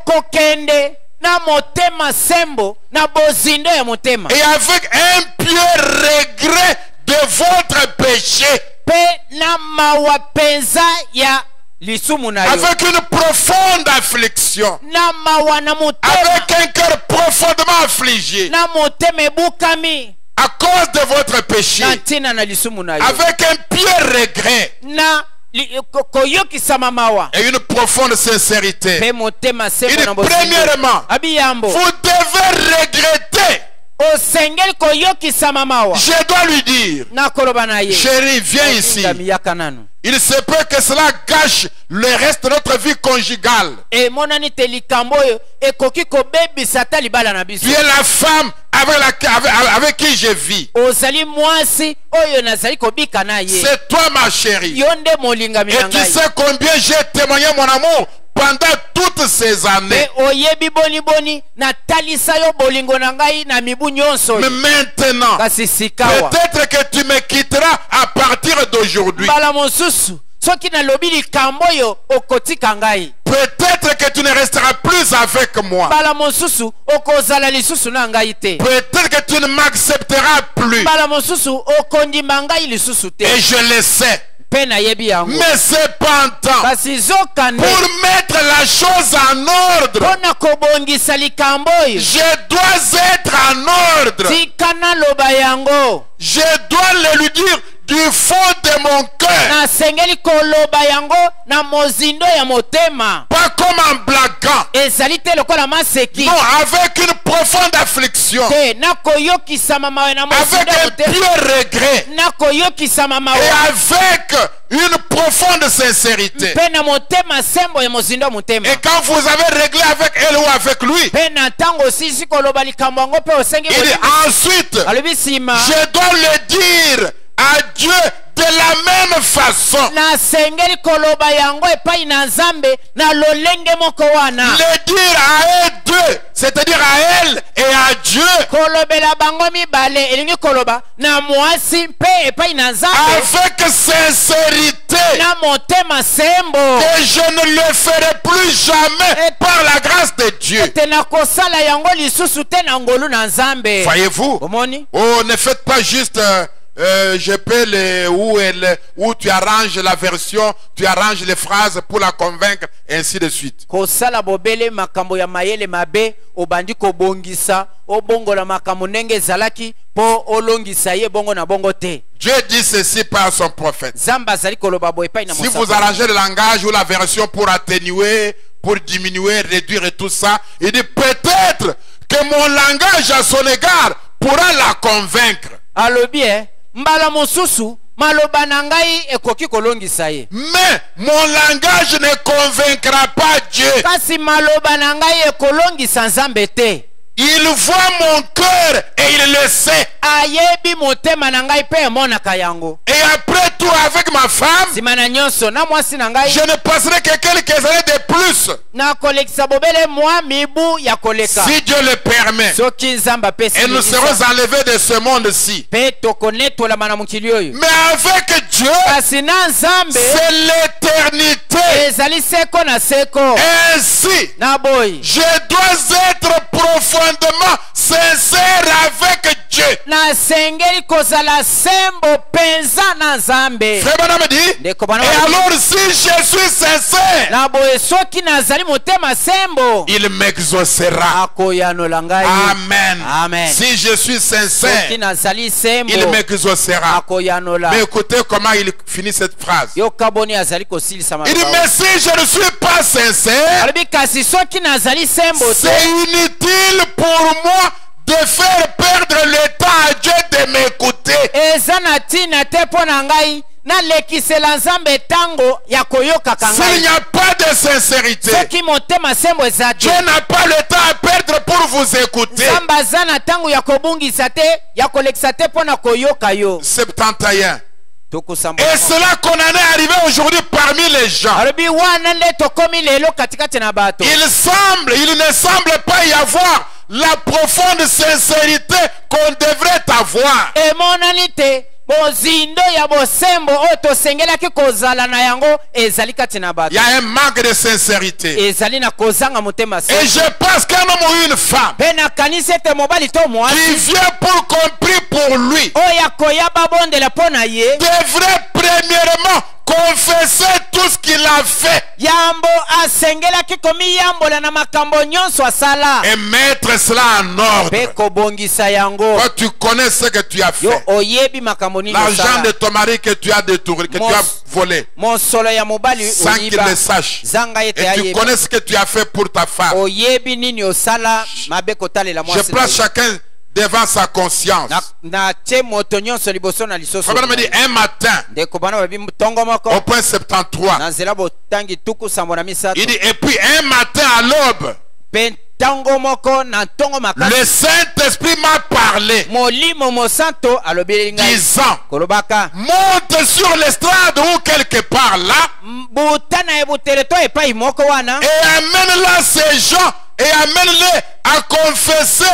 Speaker 2: okokende na motema sembo na bozindo ya motema
Speaker 1: et avec un pieux regret de votre péché,
Speaker 2: pe na mawa penza ya lisumu na yo
Speaker 1: avec une profonde affliction,
Speaker 2: na mawa na motema
Speaker 1: avec un cœur profondément affligé
Speaker 2: na motema ebukami
Speaker 1: à cause de votre péché,
Speaker 2: na ntina na lisumu na yo
Speaker 1: avec un pieux regret
Speaker 2: na koyokisama mawa
Speaker 1: et une profonde sincérité.
Speaker 2: pe motema
Speaker 1: Il
Speaker 2: sembo
Speaker 1: dit,
Speaker 2: na bozindo
Speaker 1: premièrement,
Speaker 2: abiyambo
Speaker 1: vous devez regretter
Speaker 2: nasengeli koyokisa mama wa
Speaker 1: Je dois lui dire,
Speaker 2: nakoloba na ye
Speaker 1: chérie, viens ici.
Speaker 2: Ngami yaka nanu.
Speaker 1: Il se peut que cela gâche le reste de notre vie conjugale.
Speaker 2: Emonani te likambo oyo ekoki kobebisa ata libala na biso.
Speaker 1: Tu es la femme avec qui je vis.
Speaker 2: Ozali mwasi oyo nazali kobika na ye.
Speaker 1: C'est toi ma chérie.
Speaker 2: Yo nde molingami na
Speaker 1: Et tu
Speaker 2: ngai.
Speaker 1: sais combien j'ai témoigné mon amour pendant toutes ces années.
Speaker 2: Pe oyebi boni boni natalisa yo bolingo na ngai na mibu nyonso.
Speaker 1: Mais maintenant,
Speaker 2: Kasi sikawa.
Speaker 1: peut-être que tu me quitteras à partir d'aujourd'hui.
Speaker 2: Bala mosusu soki nalobi likambo oyo okotika ngai.
Speaker 1: Peut-être que tu ne resteras plus avec moi.
Speaker 2: Bala mosusu okozala lisusu na ngai te.
Speaker 1: Peut-être que tu ne m'accepteras plus.
Speaker 2: Bala mosusu okondima ngai lisusu te.
Speaker 1: Et je le sais.
Speaker 2: Pe nayebi yango.
Speaker 1: Mais cependant,
Speaker 2: Kasi zokande
Speaker 1: pour mettre la chose en ordre,
Speaker 2: mpona kobongisa likambo oyo
Speaker 1: je dois être en ordre.
Speaker 2: tika naloba yango.
Speaker 1: Je dois le lui dire du fond de mon cœur.
Speaker 2: Nasengeli koloba yango na mozindo ya motema.
Speaker 1: Pas comme en blaguant.
Speaker 2: Ezali te lokola maseki.
Speaker 1: Non, avec une profonde affliction.
Speaker 2: Te nakoyokisama mawe na
Speaker 1: Avec
Speaker 2: mozindo ya
Speaker 1: un
Speaker 2: motema.
Speaker 1: pur regret.
Speaker 2: Nakoyokisama
Speaker 1: Et
Speaker 2: mawe.
Speaker 1: avec une profonde sincérité.
Speaker 2: Pe na motema sembo ya mozindo ya motema.
Speaker 1: Et quand vous avez réglé avec elle ou avec lui,
Speaker 2: Pe na ntango osisi koloba likambo yango pe osengi
Speaker 1: il dit
Speaker 2: motema.
Speaker 1: ensuite,
Speaker 2: Alobi nsima
Speaker 1: je dois le dire à Dieu de la même façon.
Speaker 2: nasengeli koloba yango epai na nzambe na lolenge moko wana.
Speaker 1: Le dire à eux deux, c'est-à-dire à elle et à Dieu,
Speaker 2: Kolobela bango mibale elingi koloba na mwasi mpe epai na nzambe
Speaker 1: avec sincérité,
Speaker 2: na motema sembo.
Speaker 1: et je ne le ferai plus jamais par la grâce de Dieu.
Speaker 2: Te nakosala yango lisusu te na ngolu na nzambe.
Speaker 1: Voyez-vous?
Speaker 2: Omoni?
Speaker 1: Oh, ne faites pas juste je peux les où tu arranges la version, tu arranges les phrases pour la convaincre, ainsi de suite.
Speaker 2: Kosala bobele makambo ya mayele mabe obandi kobongisa obongola makambo ndenge ezalaki po olongisa ye bongo na bongo te.
Speaker 1: Dieu dit ceci par son prophète.
Speaker 2: Zamba azali koloba boye epai na
Speaker 1: Si
Speaker 2: mosaka.
Speaker 1: vous arrangez le langage ou la version pour atténuer, pour diminuer, réduire et tout ça, il dit peut-être que mon langage à son égard pourra la convaincre.
Speaker 2: Alobi mbala mosusu maloba na ngai ekoki kolongisa ye.
Speaker 1: Mais mon langage ne convaincra pas Dieu.
Speaker 2: Kasi maloba na ngai ekolongisa nzambe te.
Speaker 1: Il voit mon cœur et il le sait.
Speaker 2: Ayebi motema na ngai pe emonaka yango.
Speaker 1: Et après tout, avec ma femme,
Speaker 2: Sima na nyonso na mwasi na ngai
Speaker 1: je ne passerai que quelques années de plus,
Speaker 2: na kolekisa bobele mwa mibu ya koleka.
Speaker 1: si Dieu le permet.
Speaker 2: Soki nzamba pesi
Speaker 1: Et nous serons enlevés de ce monde-ci.
Speaker 2: pe tokonetolama na mokili oyo.
Speaker 1: Mais avec Dieu,
Speaker 2: Kasi na nzambe
Speaker 1: c'est l'éternité.
Speaker 2: ezali seko na seko.
Speaker 1: Ainsi,
Speaker 2: Na boyi
Speaker 1: je dois être profondément sincère avec Dieu.
Speaker 2: nasengeli kozala sembo penza na nzambe.
Speaker 1: Frère Branham dit,
Speaker 2: Ndeko
Speaker 1: et
Speaker 2: bana
Speaker 1: alors si je suis sincère,
Speaker 2: na boye soki nazali motema sembo
Speaker 1: il m'exaucera.
Speaker 2: akoyanola ngai.
Speaker 1: Amen.
Speaker 2: Amen.
Speaker 1: Si je suis sincère,
Speaker 2: Soki nazali sembo
Speaker 1: il m'exaucera.
Speaker 2: akoyanola.
Speaker 1: Mais écoutez comment il finit cette phrase.
Speaker 2: Yoka boni azali kosilisa
Speaker 1: Il dit,
Speaker 2: maloba.
Speaker 1: mais si je ne suis pas sincère,
Speaker 2: Alobi kasi soki nazali sembo te
Speaker 1: c'est inutile pour moi de faire perdre le temps à Dieu de m'écouter.
Speaker 2: eza na ntina te mpo na ngai nalekisela nzambe ntango ya koyokaka
Speaker 1: S'il n'y
Speaker 2: ngai.
Speaker 1: a pas de sincérité,
Speaker 2: Soki motema sembo eza te
Speaker 1: Dieu n'a pas le temps à perdre pour vous écouter.
Speaker 2: nzambe aza na ntango ya kobungisa te ya kolekisa te mpo na koyoka yo.
Speaker 1: 71.
Speaker 2: Tokusamba.
Speaker 1: Et cela qu'on en est arrivé aujourd'hui parmi les gens.
Speaker 2: Alobi wana nde tokomi lelo katikati na bato.
Speaker 1: Il ne semble pas y avoir la profonde sincérité qu'on devrait avoir.
Speaker 2: Emonani te bozindo ya bosembo oyo tosengelaki kozala na yango ezali kati na
Speaker 1: Il
Speaker 2: bato.
Speaker 1: y a un manque de sincérité.
Speaker 2: Ezali na kozanga motema
Speaker 1: Et
Speaker 2: sembo.
Speaker 1: je pense qu'un homme ou une femme
Speaker 2: Pe nakanisi ete mobali to
Speaker 1: qui
Speaker 2: mwasi
Speaker 1: vient pour compris pour lui
Speaker 2: oyo akoya babondela mpo na ye
Speaker 1: devrait premièrement confesser tout ce qu'il a fait
Speaker 2: yambo asengelaki komiyambola na makambo nyonso asala
Speaker 1: et mettre cela en ordre.
Speaker 2: mpe kobongisa yango.
Speaker 1: Toi, tu connais ce que tu as
Speaker 2: Yo
Speaker 1: fait.
Speaker 2: oyebi makambo nini
Speaker 1: L'argent de
Speaker 2: osala.
Speaker 1: ton mari que tu as détourné, que tu as volé,
Speaker 2: mosolo ya mobali
Speaker 1: sans qu'il
Speaker 2: oyiba
Speaker 1: le sache.
Speaker 2: zanga ete
Speaker 1: Et tu
Speaker 2: ayeba.
Speaker 1: connais ce que tu as fait pour ta femme.
Speaker 2: Oyebi nini osala mabe kotalela
Speaker 1: Je
Speaker 2: mwasi na
Speaker 1: place
Speaker 2: yo.
Speaker 1: chacun devant sa conscience.
Speaker 2: natie moto nyonso liboso na lisoso.
Speaker 1: Frère me dit un matin,
Speaker 2: ndeko bana babi ntongo moko
Speaker 1: au point 73,
Speaker 2: na nzela botangi tuku sambo na misato.
Speaker 1: il dit, et puis un matin à l'aube,
Speaker 2: Pe ntango moko na ntongo makasi
Speaker 1: le Saint-Esprit m'a parlé,
Speaker 2: molimo mosanto alobeli ngai
Speaker 1: disant,
Speaker 2: kolobaka
Speaker 1: monte sur l'estrade ou quelque part là,
Speaker 2: butana ebutele to epai moko wana
Speaker 1: et amène là ces gens, et amène-les à confesser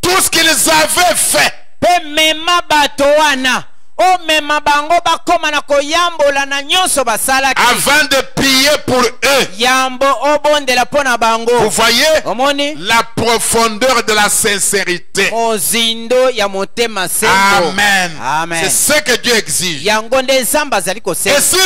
Speaker 1: tout ce qu'ils avaient fait.
Speaker 2: pe mema bato wana o mema bango bakoma na koyambola na nyonso basalaki
Speaker 1: Avant de prier pour eux.
Speaker 2: yambo obondela mpo na
Speaker 1: Vous
Speaker 2: bango.
Speaker 1: voyez
Speaker 2: Omoni
Speaker 1: la profondeur de la sincérité.
Speaker 2: mozindo ya motema sembo.
Speaker 1: Amen.
Speaker 2: Amen.
Speaker 1: C'est ce que Dieu exige.
Speaker 2: yango nde nzambe azali
Speaker 1: Et
Speaker 2: kosenga.
Speaker 1: si le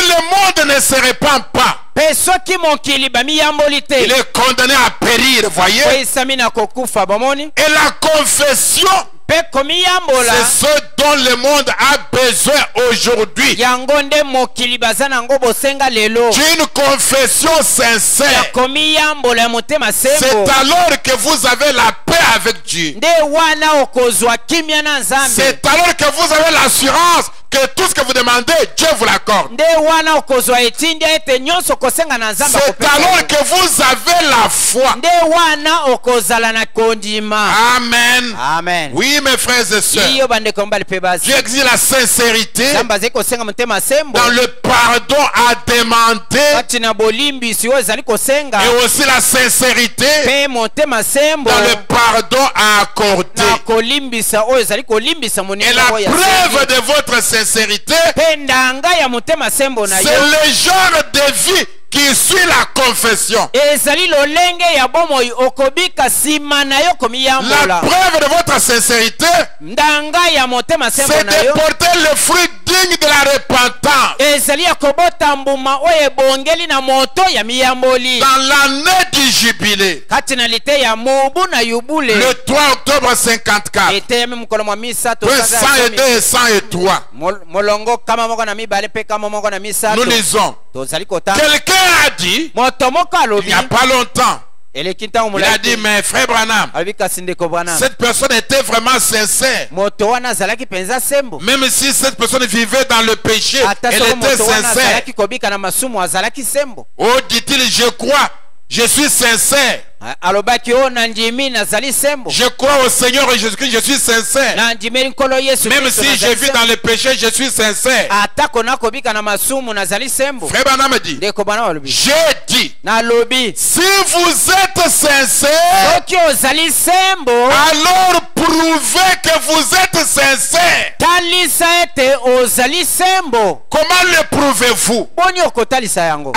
Speaker 1: monde ne se répand pas,
Speaker 2: pe soki mokili bamiyamboli
Speaker 1: il
Speaker 2: te
Speaker 1: est condamné à périr, voyez.
Speaker 2: oyisami na kokufa bomoni
Speaker 1: Et la confession,
Speaker 2: pe komiyambola
Speaker 1: c'est ce dont le monde a besoin aujourd'hui.
Speaker 2: yango nde mokili baza nango bosenga lelo
Speaker 1: D'une confession
Speaker 2: ya
Speaker 1: sincère.
Speaker 2: komiyambola ya motema
Speaker 1: C'est
Speaker 2: sembo.
Speaker 1: alors que vous avez la paix avec Dieu.
Speaker 2: nde wana okozwa kimia na nzambe.
Speaker 1: C'est alors que vous avez l'assurance que tout ce que vous demandez, Dieu vous l'accorde.
Speaker 2: nde wana okozwa etindia ete nyonso kosenga na nzambe
Speaker 1: C'est
Speaker 2: akopesa
Speaker 1: alors
Speaker 2: yo.
Speaker 1: que vous avez la foi.
Speaker 2: nde wana okozala na kondima.
Speaker 1: Amen.
Speaker 2: Amen.
Speaker 1: Oui, mes frères et sœurs.
Speaker 2: iyo bandeko mbali pe basi
Speaker 1: Dieu exige la sincérité
Speaker 2: nzambe azali kosenga motema sembo
Speaker 1: dans le pardon à demander
Speaker 2: kati na bolimbisi oyo ezali kosenga
Speaker 1: et aussi la sincérité
Speaker 2: pe motema sembo
Speaker 1: dans le pardon à accorder.
Speaker 2: na kolimbisa oyo ezali kolimbisa
Speaker 1: Et
Speaker 2: moninga
Speaker 1: la
Speaker 2: oyo ya
Speaker 1: preuve
Speaker 2: sengi.
Speaker 1: de votre sincérité,
Speaker 2: pe ndanga ya motema sembo na
Speaker 1: c'est
Speaker 2: yo
Speaker 1: le genre de vie qui suit la confession.
Speaker 2: ezali lolenge ya bomoi okobika nsima na yo
Speaker 1: La
Speaker 2: komiyambola.
Speaker 1: preuve de votre sincérité,
Speaker 2: ndanga ya motema sembo
Speaker 1: c'est
Speaker 2: na
Speaker 1: de
Speaker 2: yo
Speaker 1: porter le fruit digne de la repentance
Speaker 2: ezali ya kobota mbuma oyo ebongeli na moto ya miyamboli
Speaker 1: dans l'année du jubilé,
Speaker 2: kati na lite ya mobu na yubule
Speaker 1: le 3 octobre 54.
Speaker 2: eteyami mokolo mwa misato
Speaker 1: Peu
Speaker 2: sanza ya
Speaker 1: 102
Speaker 2: zomi.
Speaker 1: et 103.
Speaker 2: molongo kama moko na mibale mpe kama moko na
Speaker 1: Nous
Speaker 2: misato
Speaker 1: lisons.
Speaker 2: tozali kotanga
Speaker 1: Quelqu'un a dit,
Speaker 2: moto moko
Speaker 1: il
Speaker 2: alobi
Speaker 1: n'y a pas longtemps,
Speaker 2: eleki ntango
Speaker 1: il a
Speaker 2: molai
Speaker 1: dit,
Speaker 2: te.
Speaker 1: mais frère Branham,
Speaker 2: alobi kasi ndeko bwana
Speaker 1: cette personne était vraiment sincère.
Speaker 2: moto wana azalaki mpenza sembo
Speaker 1: Même si cette personne vivait dans le péché,
Speaker 2: ata
Speaker 1: elle
Speaker 2: soko
Speaker 1: était
Speaker 2: moto wana
Speaker 1: sincère.
Speaker 2: azalaki kobika na masumu azalaki sembo.
Speaker 1: Oh, dit-il, je crois, je suis sincère.
Speaker 2: alobaki o nandimi nazali sembo
Speaker 1: Je crois au Seigneur Jésus-Christ, je suis sincère.
Speaker 2: nandimeli nkolo yesu
Speaker 1: Même
Speaker 2: Kristo,
Speaker 1: si
Speaker 2: nazali
Speaker 1: je vis
Speaker 2: sembo.
Speaker 1: dans le péché, je suis sincère.
Speaker 2: atako nakobika na masumu nazali sembo.
Speaker 1: Frère Branham me dit,
Speaker 2: ndeko bana balobi
Speaker 1: j'ai dit,
Speaker 2: nalobi
Speaker 1: si vous êtes sincère,
Speaker 2: soki ozali sembo
Speaker 1: alors prouvez que vous êtes sincère.
Speaker 2: talisa ete ozali sembo.
Speaker 1: Comment le prouvez-vous?
Speaker 2: boni okotalisa yango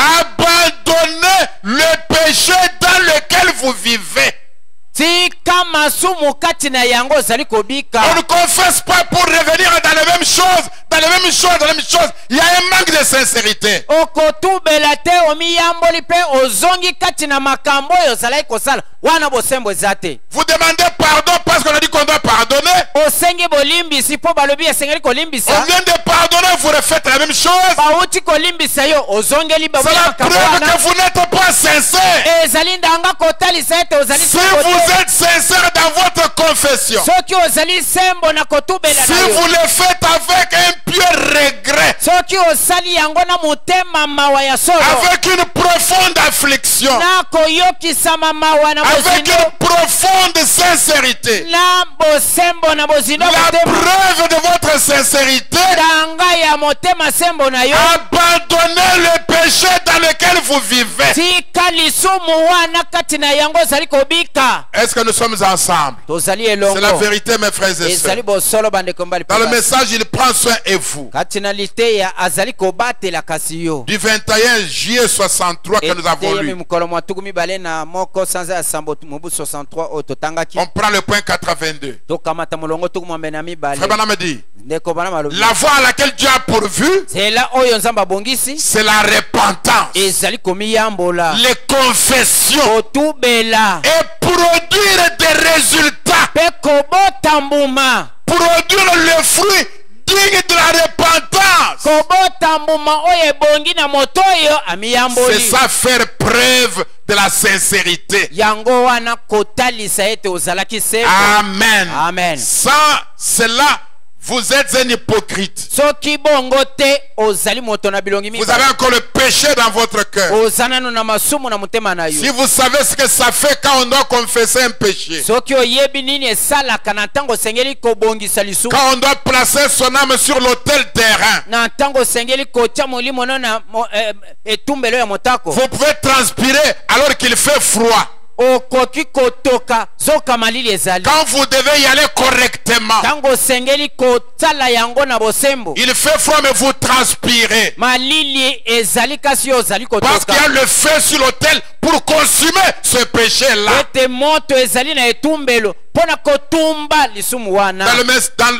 Speaker 1: Abandonnez le péché dans lequel vous vivez.
Speaker 2: tika masumu kati na yango ozali kobika.
Speaker 1: On ne confesse pas pour revenir dans les mêmes choses, dans les mêmes choses, dans les mêmes choses. Il y a un manque de sincérité.
Speaker 2: okotubela te omiyamboli mpe ozongi kati na makambo oyo ozalaki kosala wana bosembo eza te.
Speaker 1: Vous demandez pardon parce qu'on a dit qu'on doit pardonner.
Speaker 2: osengi bolimbisi mpo balobi esengeli
Speaker 1: On
Speaker 2: kolimbisa.
Speaker 1: vient de pardonner, vous refaites la même chose.
Speaker 2: bauti kolimbisa yo ozongeli
Speaker 1: C'est la
Speaker 2: makambo
Speaker 1: preuve
Speaker 2: wana.
Speaker 1: que vous n'êtes pas sincère.
Speaker 2: ezali ndanga kotalisa ete ozali
Speaker 1: Si
Speaker 2: sembo te.
Speaker 1: vous êtes sincère dans votre confession,
Speaker 2: soki ozali sembo na kotubela
Speaker 1: si
Speaker 2: na yo
Speaker 1: vous le faites avec un pieux regret,
Speaker 2: soki osali yango na motema mawa ya solo
Speaker 1: avec une profonde affliction,
Speaker 2: na koyokisama mawa na
Speaker 1: avec
Speaker 2: bozindo
Speaker 1: une profonde sincérité,
Speaker 2: na bosembo na bozindo
Speaker 1: la
Speaker 2: motema
Speaker 1: preuve de votre sincérité,
Speaker 2: ndanga ya motema sembo na yo
Speaker 1: abandonnez le péché dans lequel vous vivez.
Speaker 2: tika lisumu wana kati na yango ozali kobika.
Speaker 1: Est-ce que nous sommes ensemble?
Speaker 2: tozali
Speaker 1: C'est la
Speaker 2: elongo
Speaker 1: vérité, mes frères et sœurs.
Speaker 2: ezali bosolo bandeko mbali
Speaker 1: Dans le
Speaker 2: papa.
Speaker 1: message, il prend soin et vous.
Speaker 2: kati na liteya azali kobatela kasi yo
Speaker 1: Du 21 juillet 63 que nous avons
Speaker 2: eteyemi
Speaker 1: lu.
Speaker 2: mokolo mwa tuku mibale na moko sanza ya sambo mobu 63 oyo totangaki
Speaker 1: On prend le point 82.
Speaker 2: tokamata molongo tuku mwambe na mibale.
Speaker 1: Frère Branham me dit,
Speaker 2: ndeko bana malobi
Speaker 1: la voie à laquelle Dieu a pourvu,
Speaker 2: nzela oyo nzambe abongisi
Speaker 1: c'est la repentance,
Speaker 2: ezali komiyambola
Speaker 1: les confessions
Speaker 2: kotubela
Speaker 1: et produire des résultats,
Speaker 2: mpe kobota mbuma
Speaker 1: produire le fruit digne de la repentance.
Speaker 2: kobota mbuma oyo ebongi na moto oyo
Speaker 1: C'est
Speaker 2: amiyamboli
Speaker 1: ça, faire preuve de la sincérité.
Speaker 2: yango wana kotalisa ete ozalaki sembo.
Speaker 1: Amen.
Speaker 2: Amen.
Speaker 1: Sans cela, vous êtes un hypocrite.
Speaker 2: soki bongo te ozali moto na bilongi
Speaker 1: Vous avez encore le péché dans votre cœur.
Speaker 2: oza nanu na masumu na motema na
Speaker 1: Si
Speaker 2: yo.
Speaker 1: vous savez ce que ça fait quand on doit confesser un péché,
Speaker 2: soki oyebi nini esalaka na ntango osengeli kobongisa lisumu,
Speaker 1: quand on doit placer son âme sur l'autel terrain,
Speaker 2: na ntango osengeli kotia molimo no na etumbelo ya motako,
Speaker 1: vous pouvez transpirer alors qu'il fait froid.
Speaker 2: okoki kotoka zoka malili ezali.
Speaker 1: Quand vous devez y aller correctement,
Speaker 2: ntango osengeli kotala yango na bosembo,
Speaker 1: il fait froid mais vous transpirez.
Speaker 2: malili ezali kasi yo ozali
Speaker 1: Parce qu'il y a
Speaker 2: kotoka
Speaker 1: le feu sur l'autel pour consumer ce péché-là.
Speaker 2: ete moto ezali na etumbelo mpona kotumba lisumu wana.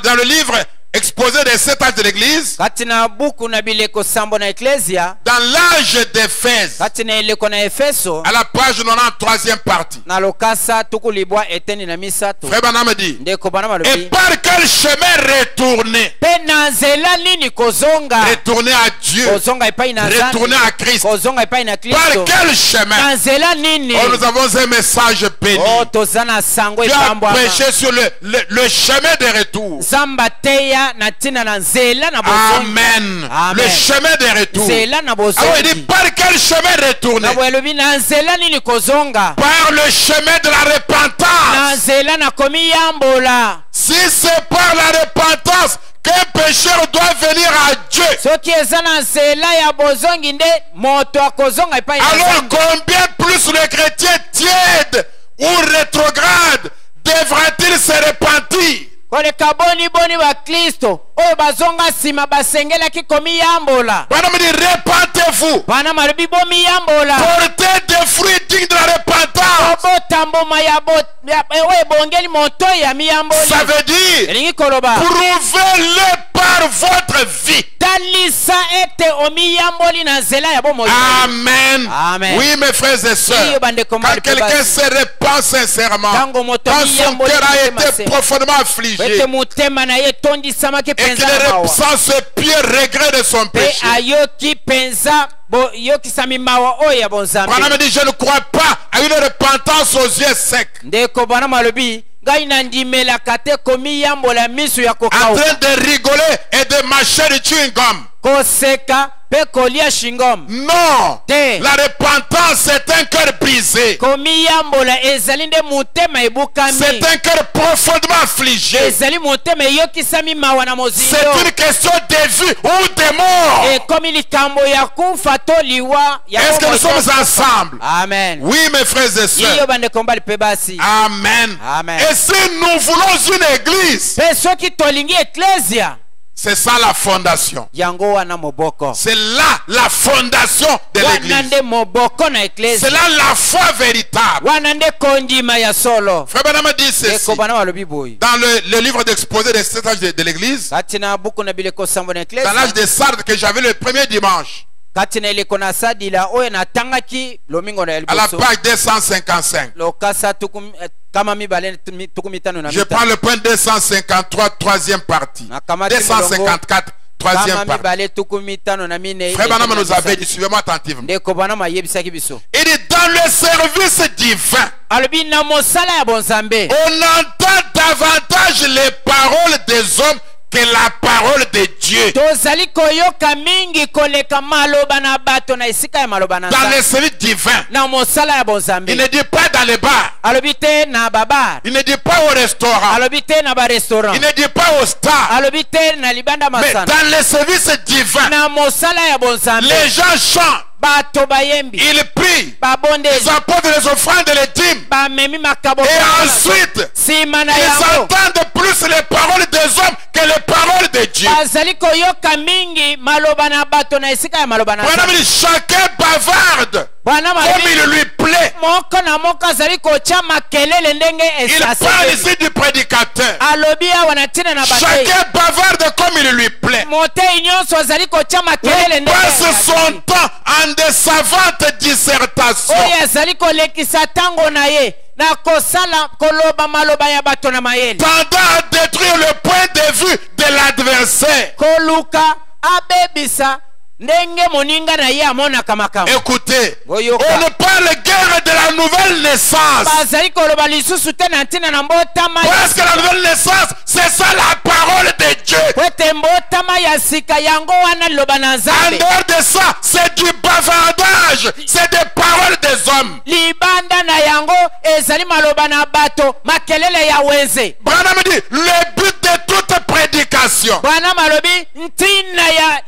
Speaker 1: Dans le livre exposé des 7 âges de l'église,
Speaker 2: kati na buku na bileko sambo na eklesia,
Speaker 1: dans l'âge d'Éphèse,
Speaker 2: kati na eleko na efeso,
Speaker 1: à la page 93e partie,
Speaker 2: na lokasa tuku libwa eteni na misato,
Speaker 1: Frère Branham dit,
Speaker 2: ndeko bana
Speaker 1: et
Speaker 2: balobi
Speaker 1: par quel chemin retourner?
Speaker 2: mpe na nzela nini kozonga,
Speaker 1: Retourner à Dieu,
Speaker 2: kozonga epai na
Speaker 1: retourner
Speaker 2: Nzambe,
Speaker 1: à Christ.
Speaker 2: kozonga epai na
Speaker 1: Par
Speaker 2: Kristo,
Speaker 1: quel chemin?
Speaker 2: na nzela nini?
Speaker 1: Oh, nous avons un message béni.
Speaker 2: Oh, toza na sango
Speaker 1: Tu as
Speaker 2: epambwama.
Speaker 1: péché sur le chemin de retour.
Speaker 2: Zamba teya na tina na nzela na bozongi.
Speaker 1: Amen.
Speaker 2: Amen.
Speaker 1: Le chemin de retour.
Speaker 2: Nzela na
Speaker 1: Alors il dit,
Speaker 2: bozongi.
Speaker 1: par quel chemin retourner?
Speaker 2: Na bwelobi na nzela nini kozonga?
Speaker 1: Par le chemin de la
Speaker 2: Na
Speaker 1: repentance.
Speaker 2: nzela na komi yambola.
Speaker 1: Si c'est par la repentance qu'un pécheur doit venir à Dieu,
Speaker 2: Soki eza na nzela ya bozongi nde moto akozonga epai na
Speaker 1: alors
Speaker 2: Nzambe.
Speaker 1: combien plus le chrétien tiède ou rétrograde devra-t-il se repentir?
Speaker 2: koleka boni boni ba Kristo oyo bazonga nsima basengelaki komi yambola.
Speaker 1: Madame dit, repentez-vous.
Speaker 2: Bana malobi bomi yambola.
Speaker 1: Portez des fruits dignes de la repentance.
Speaker 2: Obota mbuma ya oyo ebongeli moto ya miyamboli.
Speaker 1: Ça veut dire,
Speaker 2: elingi koloba
Speaker 1: prouvez-le par votre vie.
Speaker 2: talisa ete omiyamboli na nzela ya bomoi.
Speaker 1: Amen.
Speaker 2: Amen.
Speaker 1: Oui, mes frères et sœurs.
Speaker 2: Iyo bandeko
Speaker 1: Quand
Speaker 2: mali
Speaker 1: quelqu'un
Speaker 2: pebasi.
Speaker 1: se repent sincèrement,
Speaker 2: Tango moto
Speaker 1: quand son
Speaker 2: miyamboli
Speaker 1: cœur a
Speaker 2: motema
Speaker 1: été
Speaker 2: se.
Speaker 1: profondément affligé,
Speaker 2: ete motema na ye etondisamaki
Speaker 1: et qu'il
Speaker 2: mpenza na mawa,
Speaker 1: ressent ce pieux regret de son
Speaker 2: mpe
Speaker 1: péché,
Speaker 2: ayoki mpenza yokisami mawa oyo ya bonzambe.
Speaker 1: Branham dit, je ne crois pas à une repentance aux yeux secs,
Speaker 2: ndeko bana malobi ngai nandimelaka te komiyambola miso ya
Speaker 1: en
Speaker 2: kokauka,
Speaker 1: train de rigoler et de mâcher du chewing-gum.
Speaker 2: koseka mpe kolia shingom.
Speaker 1: Non,
Speaker 2: Te.
Speaker 1: la repentance c'est un cœur brisé,
Speaker 2: komiyambola ezali nde motema ebukami,
Speaker 1: c'est un cœur profondément affligé,
Speaker 2: ezali motema eyokisami mawa na mozindo,
Speaker 1: c'est une question de vie ou de mort.
Speaker 2: ekomi likambo ya kufa to liwa ya
Speaker 1: Est-ce que nous
Speaker 2: bomoi to
Speaker 1: sommes
Speaker 2: kufa.
Speaker 1: ensemble?
Speaker 2: Amen.
Speaker 1: Oui, mes frères et sœurs.
Speaker 2: iyo bandeko mbali mpe basi.
Speaker 1: Amen.
Speaker 2: Amen.
Speaker 1: Et si nous voulons une église,
Speaker 2: mpe soki tolingi eklesia,
Speaker 1: c'est ça la fondation.
Speaker 2: yango wana moboko,
Speaker 1: C'est là la fondation de
Speaker 2: wana
Speaker 1: l'église.
Speaker 2: nde moboko na
Speaker 1: C'est
Speaker 2: eklesia,
Speaker 1: là la foi véritable.
Speaker 2: wana nde kondima ya solo.
Speaker 1: Frère Branham dit ceci
Speaker 2: eko bana balobi boyi
Speaker 1: dans le livre d'exposé des 7 âges de l'église,
Speaker 2: kati na buku na bileko sambo na
Speaker 1: dans l'âge
Speaker 2: eklesia,
Speaker 1: de Sardes que j'avais le premier dimanche,
Speaker 2: kati na eleko na sadila oyo natangaki lomingo na ya
Speaker 1: à la
Speaker 2: liboso,
Speaker 1: page 255.
Speaker 2: lokasa kama mibale tuku mitano na
Speaker 1: Je prends le point 253, troisième partie.
Speaker 2: Nakamati
Speaker 1: 254, troisième
Speaker 2: kama
Speaker 1: partie.
Speaker 2: mibale tuku mitano na mine.
Speaker 1: Frère Branham nous avait dit, suivez-moi attentivement.
Speaker 2: ndeko bana mayebisaki biso
Speaker 1: Il dit, dans le service divin,
Speaker 2: alobi na mosala ya bonzambe
Speaker 1: on entend davantage les paroles des hommes que la parole de Dieu.
Speaker 2: tozali koyoka mingi koleka maloba na bato na esika ya maloba na
Speaker 1: Dans le
Speaker 2: Nzambe.
Speaker 1: service divin,
Speaker 2: Na mosala ya bonzambe
Speaker 1: il ne dit pas dans les bars,
Speaker 2: alobi te na babar,
Speaker 1: il ne dit pas au restaurant,
Speaker 2: alobi te na barestaurant,
Speaker 1: il ne dit pas au star,
Speaker 2: alobi te na libanda
Speaker 1: mais
Speaker 2: masana.
Speaker 1: dans le service divin,
Speaker 2: Na mosala ya bonzambe
Speaker 1: les gens chantent,
Speaker 2: bato bayembi
Speaker 1: ils prient, ils
Speaker 2: babondeli
Speaker 1: apportent les offrandes et les dîmes,
Speaker 2: bamemi makabo
Speaker 1: et ensuite,
Speaker 2: nsima na
Speaker 1: ils
Speaker 2: yango
Speaker 1: entendent plus les paroles des hommes que les paroles de Dieu.
Speaker 2: bazali koyoka mingi maloba na bato na esika ya maloba na
Speaker 1: Voilà,
Speaker 2: Nzambe.
Speaker 1: chacun bavarde
Speaker 2: Bwana
Speaker 1: comme
Speaker 2: malobi
Speaker 1: il lui plaît.
Speaker 2: moko na moko azali kotia makelele ndenge
Speaker 1: Il parle
Speaker 2: esaseli.
Speaker 1: ici du prédicateur.
Speaker 2: alobi awa na ntina na batei
Speaker 1: Chacun bavarde comme il lui plaît.
Speaker 2: motei nyonso azali kotia makelele
Speaker 1: Il
Speaker 2: ndenge
Speaker 1: passe son
Speaker 2: esaseli.
Speaker 1: temps en des savantes dissertations.
Speaker 2: oyo azali kolekisa ntango na ye na kosala koloba maloba ya bato na mayele
Speaker 1: Tendant à détruire le point de vue de la l'adversaire.
Speaker 2: koluka abebisa ndenge moninga na ye amonaka makambo.
Speaker 1: Écoutez, on
Speaker 2: Oyoka.
Speaker 1: ne parle guère de la nouvelle naissance.
Speaker 2: bazali koloba lisusu te na ntina na mbotama
Speaker 1: Parce que la nouvelle naissance, c'est ça la parole de Dieu.
Speaker 2: po ete mbotama ya sika yango wana liloba na
Speaker 1: En
Speaker 2: nzambe.
Speaker 1: dehors de ça, c'est du bavardage. C'est des paroles des hommes.
Speaker 2: libanda na yango ezali maloba na bato makelele ya wenze.
Speaker 1: Branham dit, le but de toute prédication
Speaker 2: bwana malobi ntina ya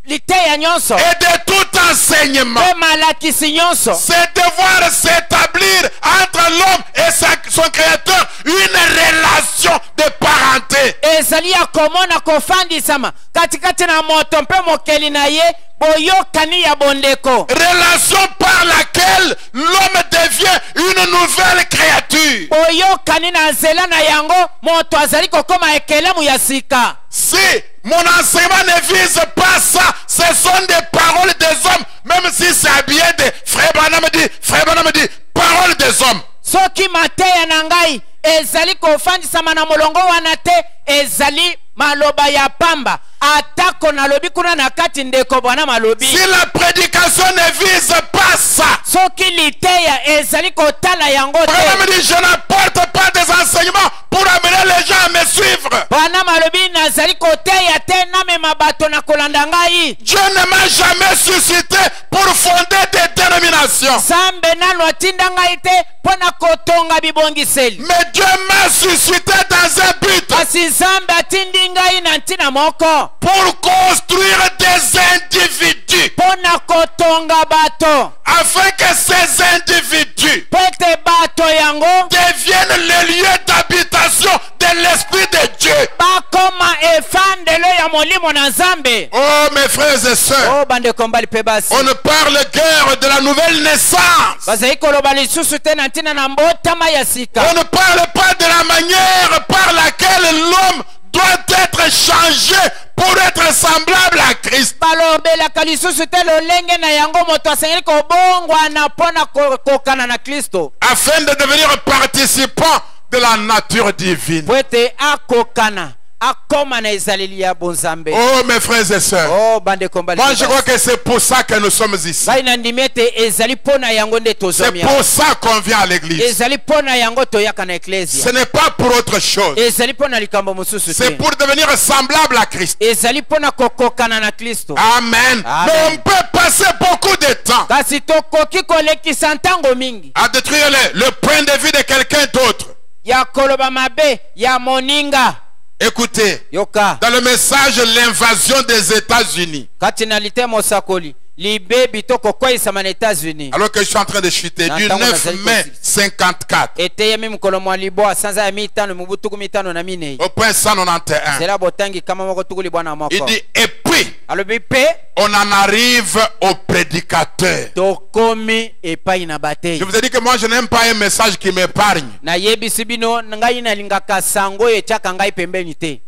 Speaker 2: liteya nyonso
Speaker 1: et de tout enseignement,
Speaker 2: mpe malakisi nyonso
Speaker 1: c'est devoir s'établir entre l'homme et son créateur une relation de parenté.
Speaker 2: ezali ya komona kofandisama katikati na moto mpe mokeli na ye boyokani ya bondeko.
Speaker 1: Relation par laquelle l'homme devient une nouvelle créature.
Speaker 2: boyokani na nzela na yango moto azali kokoma ekelemu ya sika.
Speaker 1: Si mon enseignement ne vise pas ça, ce sont des paroles des hommes, même si c'est habillé de Frère Branham dit, paroles des hommes.
Speaker 2: soki mateya na ngai ezali kofandisama na molongo wana te ezali maloba ya pamba atako nalobi kuna na kati ndeko bwana malobi.
Speaker 1: Si la prédication ne vise pas ça,
Speaker 2: soki liteya ezali kotala yango te
Speaker 1: Branham dit, je n'apporte pas des enseignements pour amener les gens à me suivre.
Speaker 2: bwana malobi nazali koteya te namema bato na kolanda ngai.
Speaker 1: Dieu ne m'a jamais suscité pour fonder des dénominations.
Speaker 2: nzambe nano atinda ngai te mpo na kotonga bibongiseli.
Speaker 1: Mais Dieu m'a suscité dans un but,
Speaker 2: kasi nzambe atindi ngai na ntina moko
Speaker 1: pour construire des individus,
Speaker 2: mpo na kotonga bato
Speaker 1: afin que ces individus
Speaker 2: mpo ete bato yango
Speaker 1: deviennent le lieu d'habitation de l'Esprit de Dieu.
Speaker 2: bakoma efandelo ya molimo na nzambe.
Speaker 1: Oh mes frères et sœurs,
Speaker 2: o bandeko mbali mpe basi
Speaker 1: on ne parle guère de la nouvelle naissance.
Speaker 2: bazali koloba lisusu te na ntina na mbotama ya sika.
Speaker 1: On ne parle pas de la manière par laquelle l'homme doit être changé pour être semblable à Christ.
Speaker 2: balobelaka lisusu te lolenge na yango moto asengeli kobongwana mpo na kokana na kristo
Speaker 1: Afin de devenir participant de la nature divine.
Speaker 2: po ete akokana akoma na ezaleli ya bonzambe.
Speaker 1: Oh mes frères et sœurs,
Speaker 2: o bandeko mbali
Speaker 1: moi je crois que c'est pour ça que nous sommes ici.
Speaker 2: ngai nandimi ete ezali mpo na yango nde
Speaker 1: C'est
Speaker 2: tozomi
Speaker 1: pour ça qu'on vient à l'église.
Speaker 2: ezali mpo na yango toyaka na
Speaker 1: Ce
Speaker 2: eklesia.
Speaker 1: n'est pas pour autre chose.
Speaker 2: ezali mpo na likambo mosusu
Speaker 1: C'est
Speaker 2: te
Speaker 1: pour devenir semblable à Christ.
Speaker 2: ezali mpo na kokokana na kristo.
Speaker 1: Amen.
Speaker 2: Amen.
Speaker 1: Mais on peut passer beaucoup de temps
Speaker 2: kasi tokoki kolekisa ntango mingi
Speaker 1: à détruire le point de vue de quelqu'un d'autre.
Speaker 2: ya koloba mabe ya moninga.
Speaker 1: Écoutez,
Speaker 2: yoka
Speaker 1: dans le message l'invasion des États-Unis,
Speaker 2: kati na lite mosakoli libebi to kokweyisama na États-Unis
Speaker 1: alors que je suis en train de chuter, du 9 mai 54
Speaker 2: eteyemi mokolo mwa libwa sanza ya mitano mubu tuku mitano na minei
Speaker 1: au point 191,
Speaker 2: zela botangi kama moko tuku libwa na
Speaker 1: il
Speaker 2: moko
Speaker 1: dit, et puis
Speaker 2: alobi mpe
Speaker 1: on en arrive au prédicateur.
Speaker 2: tokomi epai na
Speaker 1: Je
Speaker 2: bateyi.
Speaker 1: vous ai dit que moi je n'aime pas un message qui m'épargne.
Speaker 2: nayebisi bino ngai nalingaka sango oyo etiaka ngai pembeni te.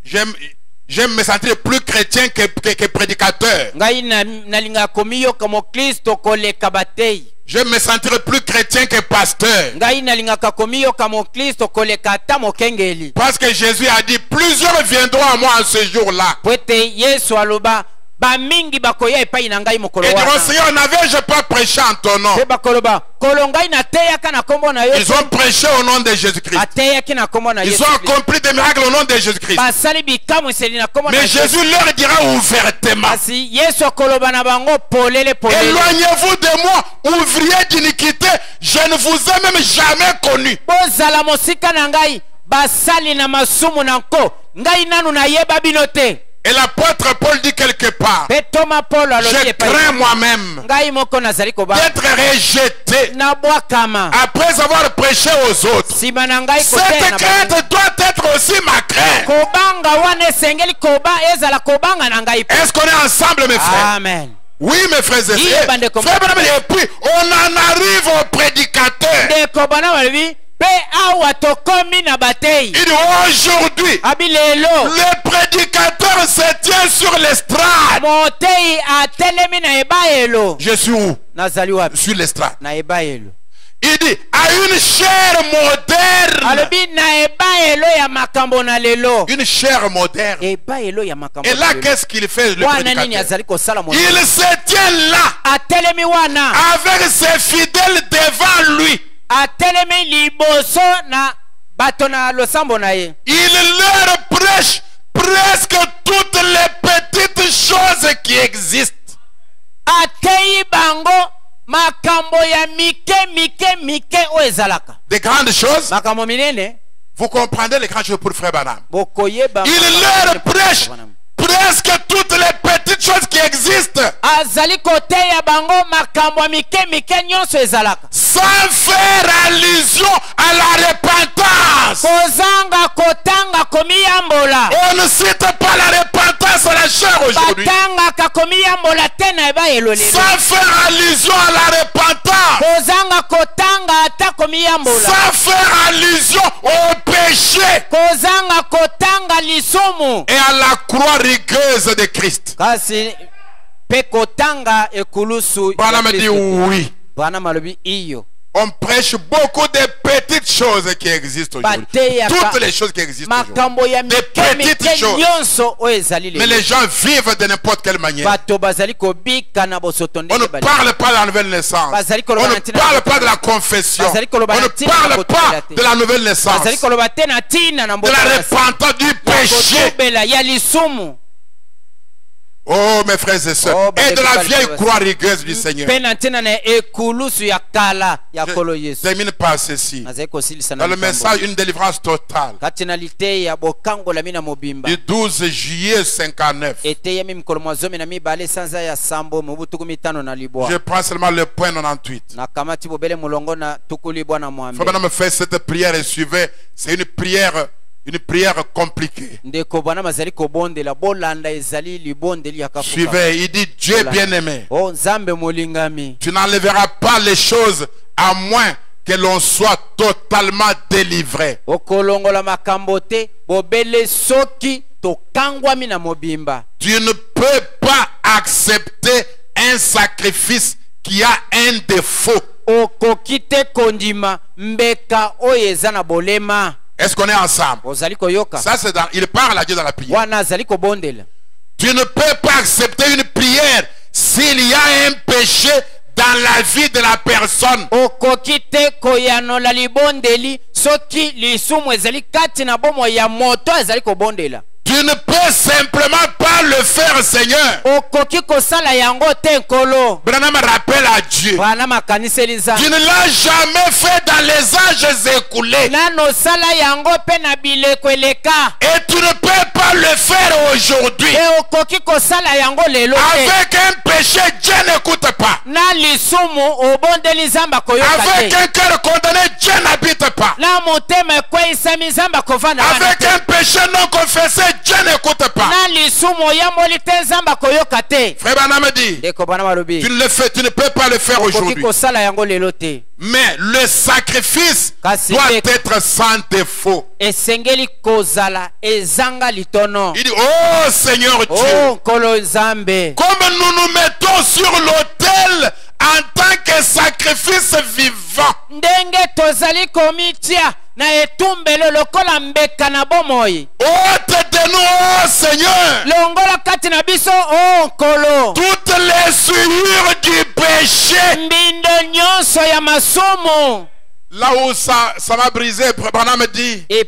Speaker 1: J'aime me sentir plus chrétien que prédicateur.
Speaker 2: ngai nalingaka komiyoka mokristo koleka bateyi.
Speaker 1: J'aime me sentir plus chrétien que pasteur.
Speaker 2: ngai nalingaka komiyoka mokristo koleka ata mokengeli.
Speaker 1: Parce que Jésus a dit, plusieurs viendront à moi en ce jour-là.
Speaker 2: po ete yesu aloba bamingi bakoya epai na ngai mokolo
Speaker 1: Et diront,
Speaker 2: wana.
Speaker 1: Seigneur, n'avais-je pas prêché en ton nom?
Speaker 2: mpe bakoloba kolo ngai nateyaka na kombo na yo
Speaker 1: Ils ont prêché au nom de Jésus-Christ.
Speaker 2: ateyaki na kombo na
Speaker 1: Ils
Speaker 2: yesu
Speaker 1: ont
Speaker 2: Kristo.
Speaker 1: accompli des miracles au nom de Jésus-Christ.
Speaker 2: basali bikamwiseli na kombo na
Speaker 1: Mais
Speaker 2: Yesu.
Speaker 1: Jésus leur dira ouvertement,
Speaker 2: kasi yesu akoloba na bango polele polele.
Speaker 1: éloignez-vous de moi, ouvriers d'iniquité, je ne vous ai même jamais connu.
Speaker 2: bozala mosika na ngai basali na masumu na nko ngai nanu nayeba bino te.
Speaker 1: Et l'apôtre Paul dit quelque part,
Speaker 2: mpe toma polo alobi
Speaker 1: je
Speaker 2: epai
Speaker 1: crains moi-même
Speaker 2: ngai moko nazali koba
Speaker 1: d'être rejeté
Speaker 2: nabwakama
Speaker 1: après avoir prêché aux autres.
Speaker 2: nsima na ngai koteya
Speaker 1: Cette
Speaker 2: na bango.
Speaker 1: crainte doit être aussi ma crainte.
Speaker 2: kobanga wana esengeli ezala kobanga na ngai mpe.
Speaker 1: Est-ce qu'on est ensemble, mes frères?
Speaker 2: amen.
Speaker 1: Oui, mes frères et
Speaker 2: Oui,
Speaker 1: sœurs.
Speaker 2: bandeko.
Speaker 1: Frère Branham, et puis, on en arrive au prédicateur.
Speaker 2: ndeko bana balobi mpe awa tokomi na bateyi.
Speaker 1: Il dit aujourd'hui,
Speaker 2: abi lelo
Speaker 1: le prédicateur se tient sur l'estrade.
Speaker 2: moteyi atelemi na ebayelo.
Speaker 1: Je suis où?
Speaker 2: nazali wapi?
Speaker 1: Sur l'estrade.
Speaker 2: na ebayelo.
Speaker 1: Il dit, à une chair moderne.
Speaker 2: alobi na ebayelo ya makambo na lelo.
Speaker 1: Une chair moderne.
Speaker 2: Ebayelo ya makambo
Speaker 1: Et
Speaker 2: na
Speaker 1: là,
Speaker 2: lelo.
Speaker 1: qu'est-ce qu'il fait, le
Speaker 2: Wana nini
Speaker 1: prédicateur?
Speaker 2: azali kosala mo.
Speaker 1: Il se tient là,
Speaker 2: Atelemi wana.
Speaker 1: avec ses fidèles devant lui.
Speaker 2: Atelemi liboso na bato na losambo na ye.
Speaker 1: Il leur prêche presque toutes les petites choses qui existent.
Speaker 2: Atei bango makambo ya mike o ezalaka.
Speaker 1: Des grandes choses.
Speaker 2: Makambo minene.
Speaker 1: Vous comprenez les grandes choses pour Frère Branham.
Speaker 2: Bokoyeba.
Speaker 1: Il leur prêche presque toutes les petites choses qui existent.
Speaker 2: Azali koteya bango makambo ya mike nyonso ezalaka.
Speaker 1: Sans faire allusion à la repentance.
Speaker 2: Kozanga kotanga komiyambola.
Speaker 1: On ne cite pas la repentance à la chair aujourd'hui.
Speaker 2: Batanga kakomiyambola tena ebayelo lelo.
Speaker 1: Sans faire allusion à la repentance.
Speaker 2: Kozanga kotanga ata komiyambola.
Speaker 1: Sans faire allusion au péché.
Speaker 2: Kozanga kotanga lisumu.
Speaker 1: Et à la croix rigueuse de Christ.
Speaker 2: Kasi pe kotanga ekulusu.
Speaker 1: Branham dit oui.
Speaker 2: Branham alobi iyo.
Speaker 1: On prêche beaucoup de petites choses qui existent aujourd'hui. Toutes les choses qui existent aujourd'hui. Des petites choses. Mais les gens vivent de n'importe quelle manière. On ne parle pas de la nouvelle naissance. On ne parle pas de la confession. On ne parle pas de la nouvelle naissance. De la repentance du péché. Oh mes frères et sœurs, et de la vieille croix rigueuse du Seigneur. Je termine par ceci. Dans le message, une délivrance totale. Du 12 juillet 59. Je prends seulement le point 98. Frère Branham fait cette prière et suivez. C'est une prière compliquée. Suivez, il dit Dieu bien-aimé, tu n'enlèveras pas les choses à moins que l'on soit totalement délivré. Tu ne peux pas accepter un sacrifice qui a un défaut. Est-ce qu'on est ensemble? Ça, c'est il parle à Dieu dans la prière. Tu ne peux pas accepter une prière s'il y a un péché dans la vie de la personne. Tu ne peux simplement pas le faire, Seigneur. Branham rappelle à Dieu. Tu ne l'as jamais fait dans les âges écoulés. Et tu ne peux pas le faire aujourd'hui. Avec un péché, Dieu n'écoute pas. Avec un cœur condamné, Dieu n'habite pas. Avec un péché non confessé, Dieu n'écoute pas. Frère Branham dit, tu ne peux pas le faire aujourd'hui. Mais le sacrifice doit être sans défaut. Il dit, oh Seigneur Dieu, comme nous nous mettons sur l'autel en tant que sacrifice vivant, ôte de nous, oh Seigneur, toutes les souillures du péché. Là où ça m'a brisé, Branham dit, je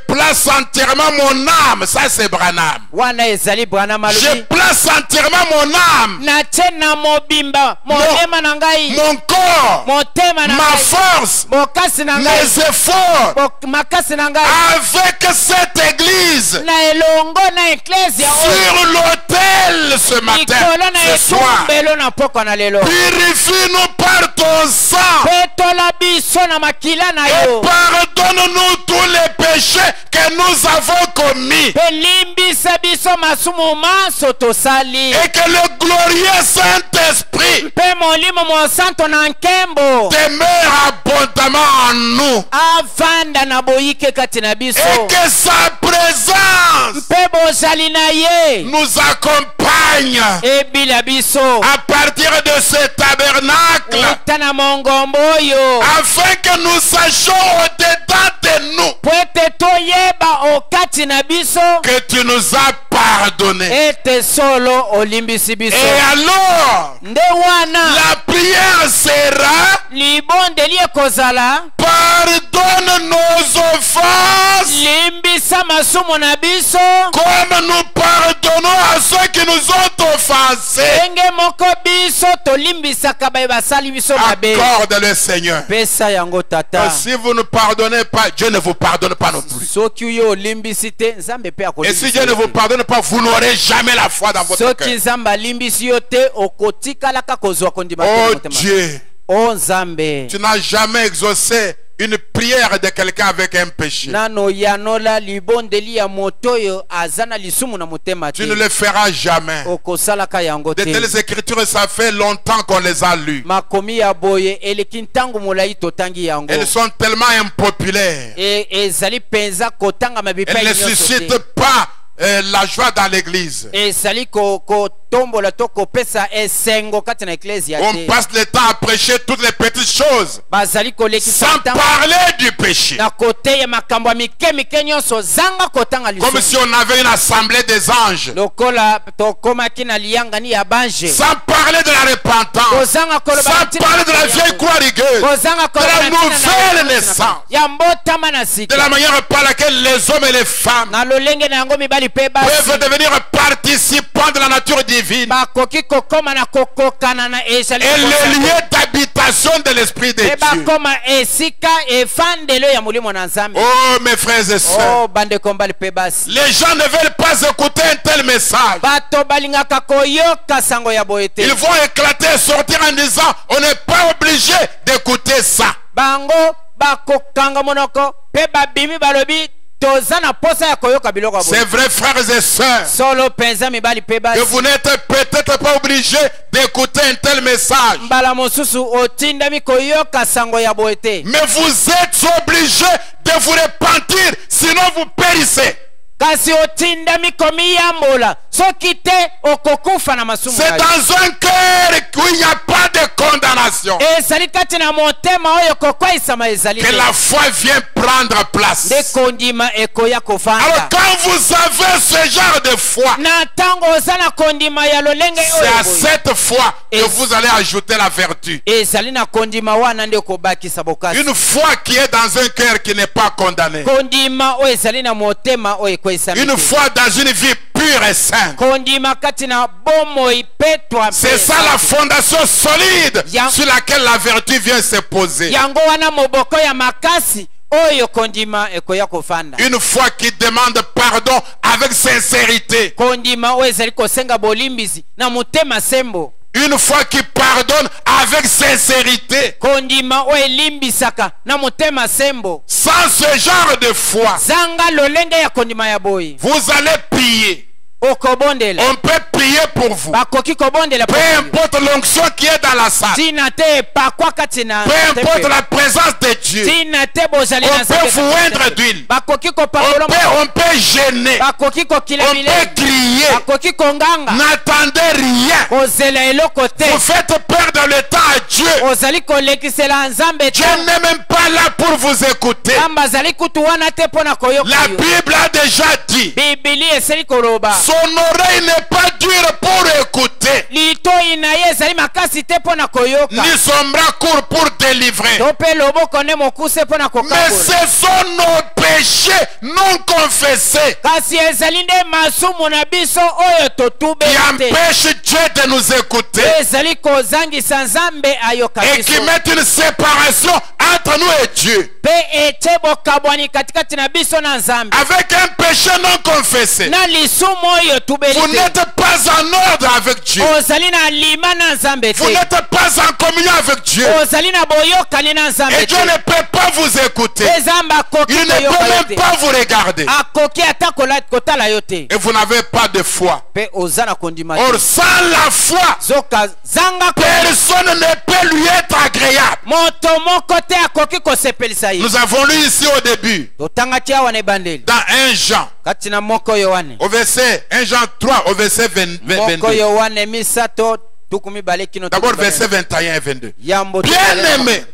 Speaker 1: place entièrement mon âme. Ça c'est Branham. Je place entièrement mon âme, mon corps, ma force, mes efforts avec cette église sur l'autel ce matin, ce soir. Purifie-nous par ton sang.
Speaker 2: petola biso na makila na
Speaker 1: Et
Speaker 2: yo
Speaker 1: pardonne-nous tous les péchés que nous avons commis.
Speaker 2: pe limbisa biso masumu maso tosali
Speaker 1: Et que le glorieux Saint-Esprit
Speaker 2: mpe molimo mosanto na nkembo
Speaker 1: demeure abondamment en nous.
Speaker 2: avanda na boyike kati na biso
Speaker 1: Et que sa présence
Speaker 2: mpe bozali na ye
Speaker 1: nous accompagne
Speaker 2: ebila biso
Speaker 1: à partir de ce tabernacle,
Speaker 2: uta na mongombo oyo
Speaker 1: afin que nous sachions au-dedans de nous
Speaker 2: po ete toyeba okati na biso
Speaker 1: que tu nous as pardonné.
Speaker 2: ete solo olimbisi biso
Speaker 1: Et alors,
Speaker 2: nde wana
Speaker 1: la prière sera:
Speaker 2: libondeli ekozala
Speaker 1: pardonne nos offenses
Speaker 2: limbisa masumu na biso
Speaker 1: comme nous pardonnons à ceux qui nous ont offensés.
Speaker 2: ndenge moko biso tolimbisaka baye basali biso mabe
Speaker 1: Accorde le Seigneur.
Speaker 2: pesa yango tata
Speaker 1: Si vous ne pardonnez pas, Dieu ne vous pardonne pas non plus.
Speaker 2: soki oyo olimbisi te nzambe mpe
Speaker 1: Et si Dieu ne vous pardonne pas, vous n'aurez jamais la foi dans votre
Speaker 2: soki
Speaker 1: cœur.
Speaker 2: nzambe alimbisi yo te okotikalaka kozwa kondima te na
Speaker 1: Oh
Speaker 2: motema.
Speaker 1: Dieu,
Speaker 2: o nzambe
Speaker 1: tu n'as jamais exaucé une prière de quelqu'un avec un péché.
Speaker 2: nano yanola libondeli ya moto oyo aza na lisumu na motema
Speaker 1: Tu ne
Speaker 2: te
Speaker 1: le feras jamais.
Speaker 2: okosalaka yango
Speaker 1: De
Speaker 2: te
Speaker 1: telles écritures, ça fait longtemps qu'on les a lues.
Speaker 2: makomi ya boye eleki ntango molai totangi yango
Speaker 1: Elles sont tellement impopulaires.
Speaker 2: ezali mpenza kotangama bipai
Speaker 1: Elles ne
Speaker 2: nyonso te.
Speaker 1: suscitent pas la joie dans l'église.
Speaker 2: ezali kotombola to kopesa esengo kati na eklezia
Speaker 1: On
Speaker 2: te
Speaker 1: passe le temps à prêcher toutes les petites choses
Speaker 2: bazali kolekisa
Speaker 1: sans
Speaker 2: ntango
Speaker 1: parler du péché.
Speaker 2: na koteya makambo ya mike mionso zanga kotanga
Speaker 1: Comme
Speaker 2: lisumu
Speaker 1: si on avait une assemblée des anges.
Speaker 2: lokola tokomaki na liyangani ya bange
Speaker 1: Sans parler de la repentance.
Speaker 2: kozanga koloba
Speaker 1: Sans
Speaker 2: na ntina
Speaker 1: parler de la vieille croix rigueuse.
Speaker 2: kozanga
Speaker 1: De la
Speaker 2: koloba na ntina
Speaker 1: nouvelle
Speaker 2: na-
Speaker 1: naissance.
Speaker 2: ya mbotama na
Speaker 1: De
Speaker 2: sika
Speaker 1: la manière par laquelle les hommes et les femmes
Speaker 2: na lolenge na yango mibali mpe
Speaker 1: peuvent
Speaker 2: basi
Speaker 1: devenir participants de la nature divine.
Speaker 2: bakoki kokoma na kokokana na ezali
Speaker 1: Et le lieu d'habitation de l'Esprit de
Speaker 2: mpe
Speaker 1: Dieu.
Speaker 2: bakoma esika efandelo ya molimo na nzambe
Speaker 1: Oh mes frères et sœurs.
Speaker 2: o bandeko mbali mpe basi
Speaker 1: Les gens ne veulent pas écouter un tel message.
Speaker 2: bato balingaka koyoka sango ya boye te
Speaker 1: Ils vont éclater et sortir en disant on n'est pas obligé d'écouter ça.
Speaker 2: bango bakokanga monoko mpe babimi balobi toza na posa ya koyoka biloko ya boye
Speaker 1: C'est vrai frères et sœurs.
Speaker 2: solo mpenza mibali mpe
Speaker 1: Que
Speaker 2: basi
Speaker 1: vous n'êtes peut-être pas obligé d'écouter un tel message.
Speaker 2: mbala mosusu otindami koyoka sango ya boye te
Speaker 1: Mais vous êtes obligé de vous repentir, sinon vous périssez.
Speaker 2: kasi otindami komiyambola soki te okokufa na masumu
Speaker 1: C'est
Speaker 2: na yo.
Speaker 1: dans un cœur où il n'y a pas de condamnation
Speaker 2: ezali kati na motema oyo kokweyisama ezali
Speaker 1: que
Speaker 2: te
Speaker 1: la foi vient prendre place.
Speaker 2: nde kondima ekoya
Speaker 1: Alors
Speaker 2: kofanda
Speaker 1: quand vous avez ce genre de foi,
Speaker 2: na ntango oza na kondima ya lolenge
Speaker 1: c'est
Speaker 2: oyo
Speaker 1: à
Speaker 2: boye,
Speaker 1: cette foi que
Speaker 2: Et-
Speaker 1: vous allez ajouter la vertu.
Speaker 2: ezali na kondima wana nde okobakisa bokasi
Speaker 1: Une foi qui est dans un cœur qui n'est pas condamné.
Speaker 2: kondima oyo ezali na motema oyo ekweyisami
Speaker 1: Une
Speaker 2: te.
Speaker 1: foi dans une vie pure et sainte.
Speaker 2: kondima kati na bomoi petwa
Speaker 1: C'est ça la fondation solide sur laquelle la vertu vient se poser.
Speaker 2: yango wana moboko ya makasi oyo kondima ekoya kofanda
Speaker 1: Une foi qui demande pardon avec sincérité.
Speaker 2: kondima oyo ezali kosenga bolimbisi na motema sembo
Speaker 1: Une foi qui pardonne avec sincérité.
Speaker 2: kondima oyo elimbisaka na motema sembo
Speaker 1: Sans ce genre de foi,
Speaker 2: zanga lolenge ya kondima ya boye
Speaker 1: vous allez prier.
Speaker 2: okobondela
Speaker 1: On peut prier pour vous.
Speaker 2: bakoki kobondela
Speaker 1: Peu importe l'onction qui est dans la salle.
Speaker 2: tina te epakwa kati na
Speaker 1: Peu importe
Speaker 2: temple.
Speaker 1: la présence de Dieu.
Speaker 2: tina te bozali
Speaker 1: On
Speaker 2: na
Speaker 1: peut
Speaker 2: nzambe
Speaker 1: vous
Speaker 2: kati na
Speaker 1: oindre
Speaker 2: temple.
Speaker 1: d'huile.
Speaker 2: bakoki kopakola
Speaker 1: On peut gêner.
Speaker 2: bakoki kokila
Speaker 1: On peut
Speaker 2: bilei
Speaker 1: crier.
Speaker 2: bakoki konganga
Speaker 1: N'attendez rien.
Speaker 2: kozela eloko te
Speaker 1: Vous faites perdre le temps à Dieu.
Speaker 2: ozali kolekisela nzambe
Speaker 1: Dieu
Speaker 2: te
Speaker 1: n'est même pas là pour vous écouter.
Speaker 2: nzambe azali kutu wana te mpo na koyoka
Speaker 1: La
Speaker 2: yo
Speaker 1: Bible a déjà dit,
Speaker 2: bibili esili koloba
Speaker 1: son oreille n'est pas dure pour écouter,
Speaker 2: litoi na ye ezali makasi te mpo na koyoka
Speaker 1: ni son bras court pour délivrer.
Speaker 2: to mpe loboko nde mokuse mpo na
Speaker 1: Mais
Speaker 2: kokabola
Speaker 1: ce sont nos péchés non confessés
Speaker 2: kasi ezali nde masumu na biso oyo
Speaker 1: qui
Speaker 2: totubeli te
Speaker 1: empêchent Dieu de nous écouter
Speaker 2: ezali kozangisa nzambe ayoka
Speaker 1: et qui
Speaker 2: biso
Speaker 1: mettent une séparation entre nous et Dieu.
Speaker 2: mpe ete bokabwani katikati na biso na nzambe
Speaker 1: Avec un péché non confessé.
Speaker 2: na lisumu oyo tubeli
Speaker 1: Vous
Speaker 2: te.
Speaker 1: n'êtes pas en ordre avec Dieu.
Speaker 2: ozali na lima na nzambe
Speaker 1: Vous
Speaker 2: te.
Speaker 1: n'êtes pas en communion avec Dieu.
Speaker 2: ozali na boyokani na nzambe
Speaker 1: Et Dieu
Speaker 2: te.
Speaker 1: ne peut pas vous écouter.
Speaker 2: nzambe akoki
Speaker 1: Il ne
Speaker 2: koyoka
Speaker 1: peut
Speaker 2: yo
Speaker 1: même
Speaker 2: te.
Speaker 1: pas vous regarder.
Speaker 2: akoki ata kotala yo te.
Speaker 1: Et vous n'avez pas de foi.
Speaker 2: mpe oza na kondima te.
Speaker 1: Or, sans la foi,
Speaker 2: zoka zanga
Speaker 1: personne ne peut lui être agréable.
Speaker 2: moto moko te akoki kosepelisa ye.
Speaker 1: Nous avons lu ici au début,
Speaker 2: totangaki awa na ebandeli
Speaker 1: dans 1 Jean,
Speaker 2: kati na moko yohane
Speaker 1: au verset 1 Jean 3, au verset
Speaker 2: moko
Speaker 1: 22.
Speaker 2: yohane misato tuku mibale kino
Speaker 1: D'abord,
Speaker 2: tuku
Speaker 1: verset
Speaker 2: mibale.
Speaker 1: 21 et 22.
Speaker 2: Yambo
Speaker 1: Bien aimé,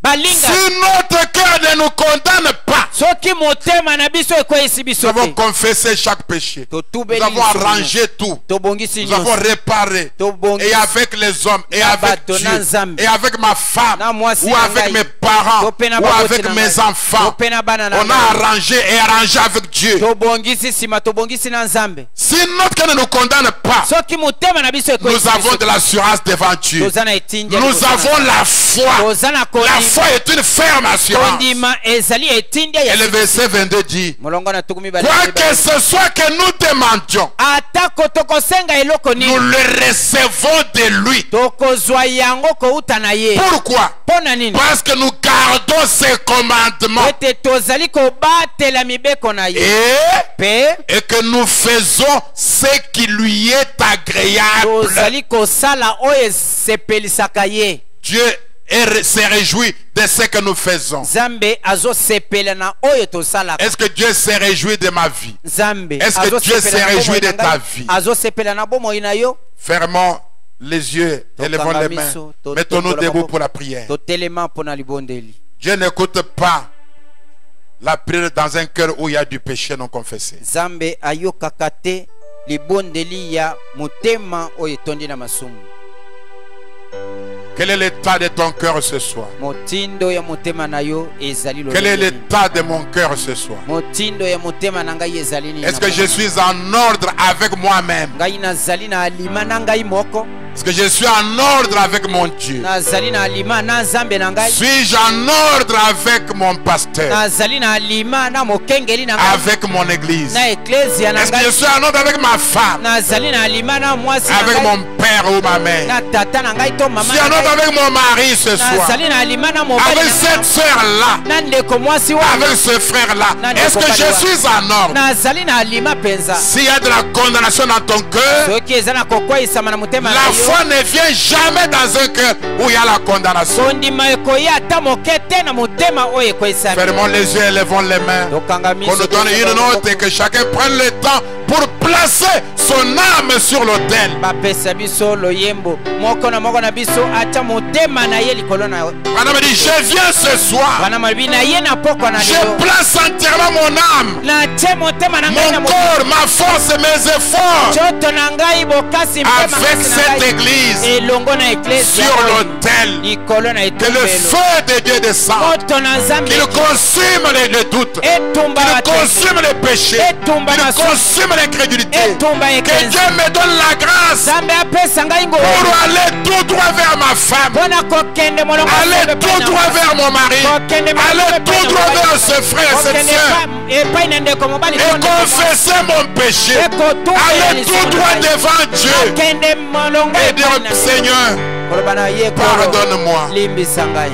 Speaker 2: balinga
Speaker 1: si notre cœur ne nous condamne pas,
Speaker 2: soki motema na biso ekweyisi
Speaker 1: nous
Speaker 2: biso
Speaker 1: avons
Speaker 2: te
Speaker 1: confessé chaque péché.
Speaker 2: totubeli
Speaker 1: Nous avons
Speaker 2: lisumu.
Speaker 1: arrangé tout.
Speaker 2: tobongisi
Speaker 1: Nous avons
Speaker 2: nyonso
Speaker 1: réparé.
Speaker 2: tobongisi
Speaker 1: Et avec les hommes, et
Speaker 2: Na
Speaker 1: avec
Speaker 2: bato,
Speaker 1: Dieu,
Speaker 2: na nzambe.
Speaker 1: et avec ma femme,
Speaker 2: Na mwasi
Speaker 1: ou
Speaker 2: na
Speaker 1: avec
Speaker 2: ngai.
Speaker 1: mes parents,
Speaker 2: Tope na
Speaker 1: ou
Speaker 2: baboti
Speaker 1: avec
Speaker 2: na
Speaker 1: mes
Speaker 2: ngai.
Speaker 1: enfants.
Speaker 2: Tope na bana na
Speaker 1: On a
Speaker 2: ngai.
Speaker 1: arrangé et arrangé avec Dieu.
Speaker 2: tobongisi nsima tobongisi na nzambe
Speaker 1: Si notre cœur ne nous condamne pas,
Speaker 2: soki motema na biso
Speaker 1: nous
Speaker 2: ekweyisi
Speaker 1: avons
Speaker 2: biso
Speaker 1: de l'assurance devant Dieu.
Speaker 2: toza na etindia
Speaker 1: Nous avons la foi.
Speaker 2: toza na
Speaker 1: La
Speaker 2: kondima
Speaker 1: foi est une ferme assurance.
Speaker 2: kondima ezali etindia
Speaker 1: Et
Speaker 2: ya
Speaker 1: le verset 22 dit,
Speaker 2: molongo na tuku mibale
Speaker 1: quoi que ce soit que nous demandions,
Speaker 2: atako tokosenga eloko
Speaker 1: nous
Speaker 2: nini
Speaker 1: le recevons de lui.
Speaker 2: tokozwa yango kouta na ye
Speaker 1: Pourquoi?
Speaker 2: mpo na nini
Speaker 1: Parce que nous gardons ses commandements
Speaker 2: ete tozali kobatela mibeko na ye mpe
Speaker 1: et que nous faisons ce qui lui est agréable.
Speaker 2: tozali kosala oyo esepelisaka ye
Speaker 1: Dieu se réjouit de ce que nous faisons.
Speaker 2: nzambe azosepela na oyo tosalaka
Speaker 1: Est-ce que Dieu se réjouit de ma vie?
Speaker 2: nzambe
Speaker 1: Est-ce que Dieu se
Speaker 2: azosepela na
Speaker 1: réjouit de
Speaker 2: bomoi na
Speaker 1: ta
Speaker 2: ngai,
Speaker 1: vie?
Speaker 2: azosepela na bomoi na yo
Speaker 1: Fermons les yeux, élevons les mains. Mettons-nous debout pour la prière.
Speaker 2: totelema mpo na libondeli
Speaker 1: Dieu n'écoute pas la prière dans un cœur où il y a du péché non confessé.
Speaker 2: nzambe ayokaka te libondeli ya motema oyo etondi na masumu.
Speaker 1: Quel est l'état de ton cœur ce soir?
Speaker 2: motindo ya motema na yo ezali
Speaker 1: Quel est
Speaker 2: lolenge nini?
Speaker 1: l'état de mon cœur ce soir?
Speaker 2: motindo ya motema na ngai ezali nini
Speaker 1: Est-ce
Speaker 2: na
Speaker 1: que je
Speaker 2: mwana?
Speaker 1: suis en ordre avec moi-même?
Speaker 2: ngai nazali na alima na ngai moko
Speaker 1: Est-ce que je suis en ordre avec mon Dieu?
Speaker 2: nazali na alima na nzambe na ngai
Speaker 1: Suis-je en ordre avec mon pasteur?
Speaker 2: nazali na alima na mokengeli na ngai
Speaker 1: Avec mon église?
Speaker 2: na eklesia na
Speaker 1: Est-ce que je
Speaker 2: ngai
Speaker 1: suis en ordre avec ma femme?
Speaker 2: nazali na alima na mwasi na
Speaker 1: Avec
Speaker 2: ngai
Speaker 1: mon père ou ma mère?
Speaker 2: na tata na ngai to
Speaker 1: Je
Speaker 2: mama
Speaker 1: suis en
Speaker 2: na
Speaker 1: ordre
Speaker 2: ngai
Speaker 1: avec mon mari ce soir?
Speaker 2: nazali na alima na mobali
Speaker 1: Avec
Speaker 2: na
Speaker 1: cette
Speaker 2: ngai
Speaker 1: soeur-là?
Speaker 2: na ndeko mwasi wana
Speaker 1: Avec ce frère-là?
Speaker 2: Nani
Speaker 1: Est-ce que
Speaker 2: kopali
Speaker 1: je
Speaker 2: wa?
Speaker 1: suis en ordre?
Speaker 2: nazali na alima mpenza
Speaker 1: S'il y a de la condamnation dans ton cœur,
Speaker 2: soki eza na kokweyisama na motema na
Speaker 1: la
Speaker 2: yo
Speaker 1: foi ne vient jamais dans un cœur où il y a la condamnation.
Speaker 2: kondima ekoya ata moke te na motema oyo ekweyisami
Speaker 1: Fermons les yeux et levons les mains.
Speaker 2: tokanga
Speaker 1: Qu'on
Speaker 2: miso
Speaker 1: nous donne une note et que chacun prenne le temps pour placer son âme sur l'autel.
Speaker 2: bapesa biso loyembo moko na moko na biso ata motema na ye likolo na
Speaker 1: Madame dit, je viens ce soir.
Speaker 2: bana malobi na ye na pokwa na
Speaker 1: Je
Speaker 2: lelo
Speaker 1: place entièrement mon âme,
Speaker 2: na tie motema na ngai na
Speaker 1: mon corps, ma force et mes efforts
Speaker 2: choto na ngai bokasi mpe
Speaker 1: avec
Speaker 2: makasi na
Speaker 1: cette
Speaker 2: ngai
Speaker 1: église
Speaker 2: elongo na eklesia
Speaker 1: sur
Speaker 2: oyo,
Speaker 1: l'autel.
Speaker 2: likolo na
Speaker 1: Que le
Speaker 2: etumbelo
Speaker 1: feu de Dieu descende.
Speaker 2: moto na nzambe
Speaker 1: Qu'il consume les doutes.
Speaker 2: etumba
Speaker 1: Qu'il
Speaker 2: bato
Speaker 1: consume les péchés.
Speaker 2: etumba
Speaker 1: Qu'il
Speaker 2: masumu
Speaker 1: consume l'incrédulité.
Speaker 2: etumba
Speaker 1: Que
Speaker 2: ekenzi
Speaker 1: Dieu me donne la grâce
Speaker 2: nzambe apesa ngai
Speaker 1: pour
Speaker 2: ngolu
Speaker 1: aller tout droit vers ma femme.
Speaker 2: mpona kokende molongo
Speaker 1: Aller tout droit vers mon mari. Aller tout droit vers ce frère et cette soeur.
Speaker 2: epai na ndeko mobali
Speaker 1: Et confesser mon péché. Aller tout droit devant Dieu.
Speaker 2: kende molongo
Speaker 1: Et dire, Seigneur,
Speaker 2: koloba na ye
Speaker 1: pardonne-moi.
Speaker 2: limbisa ngai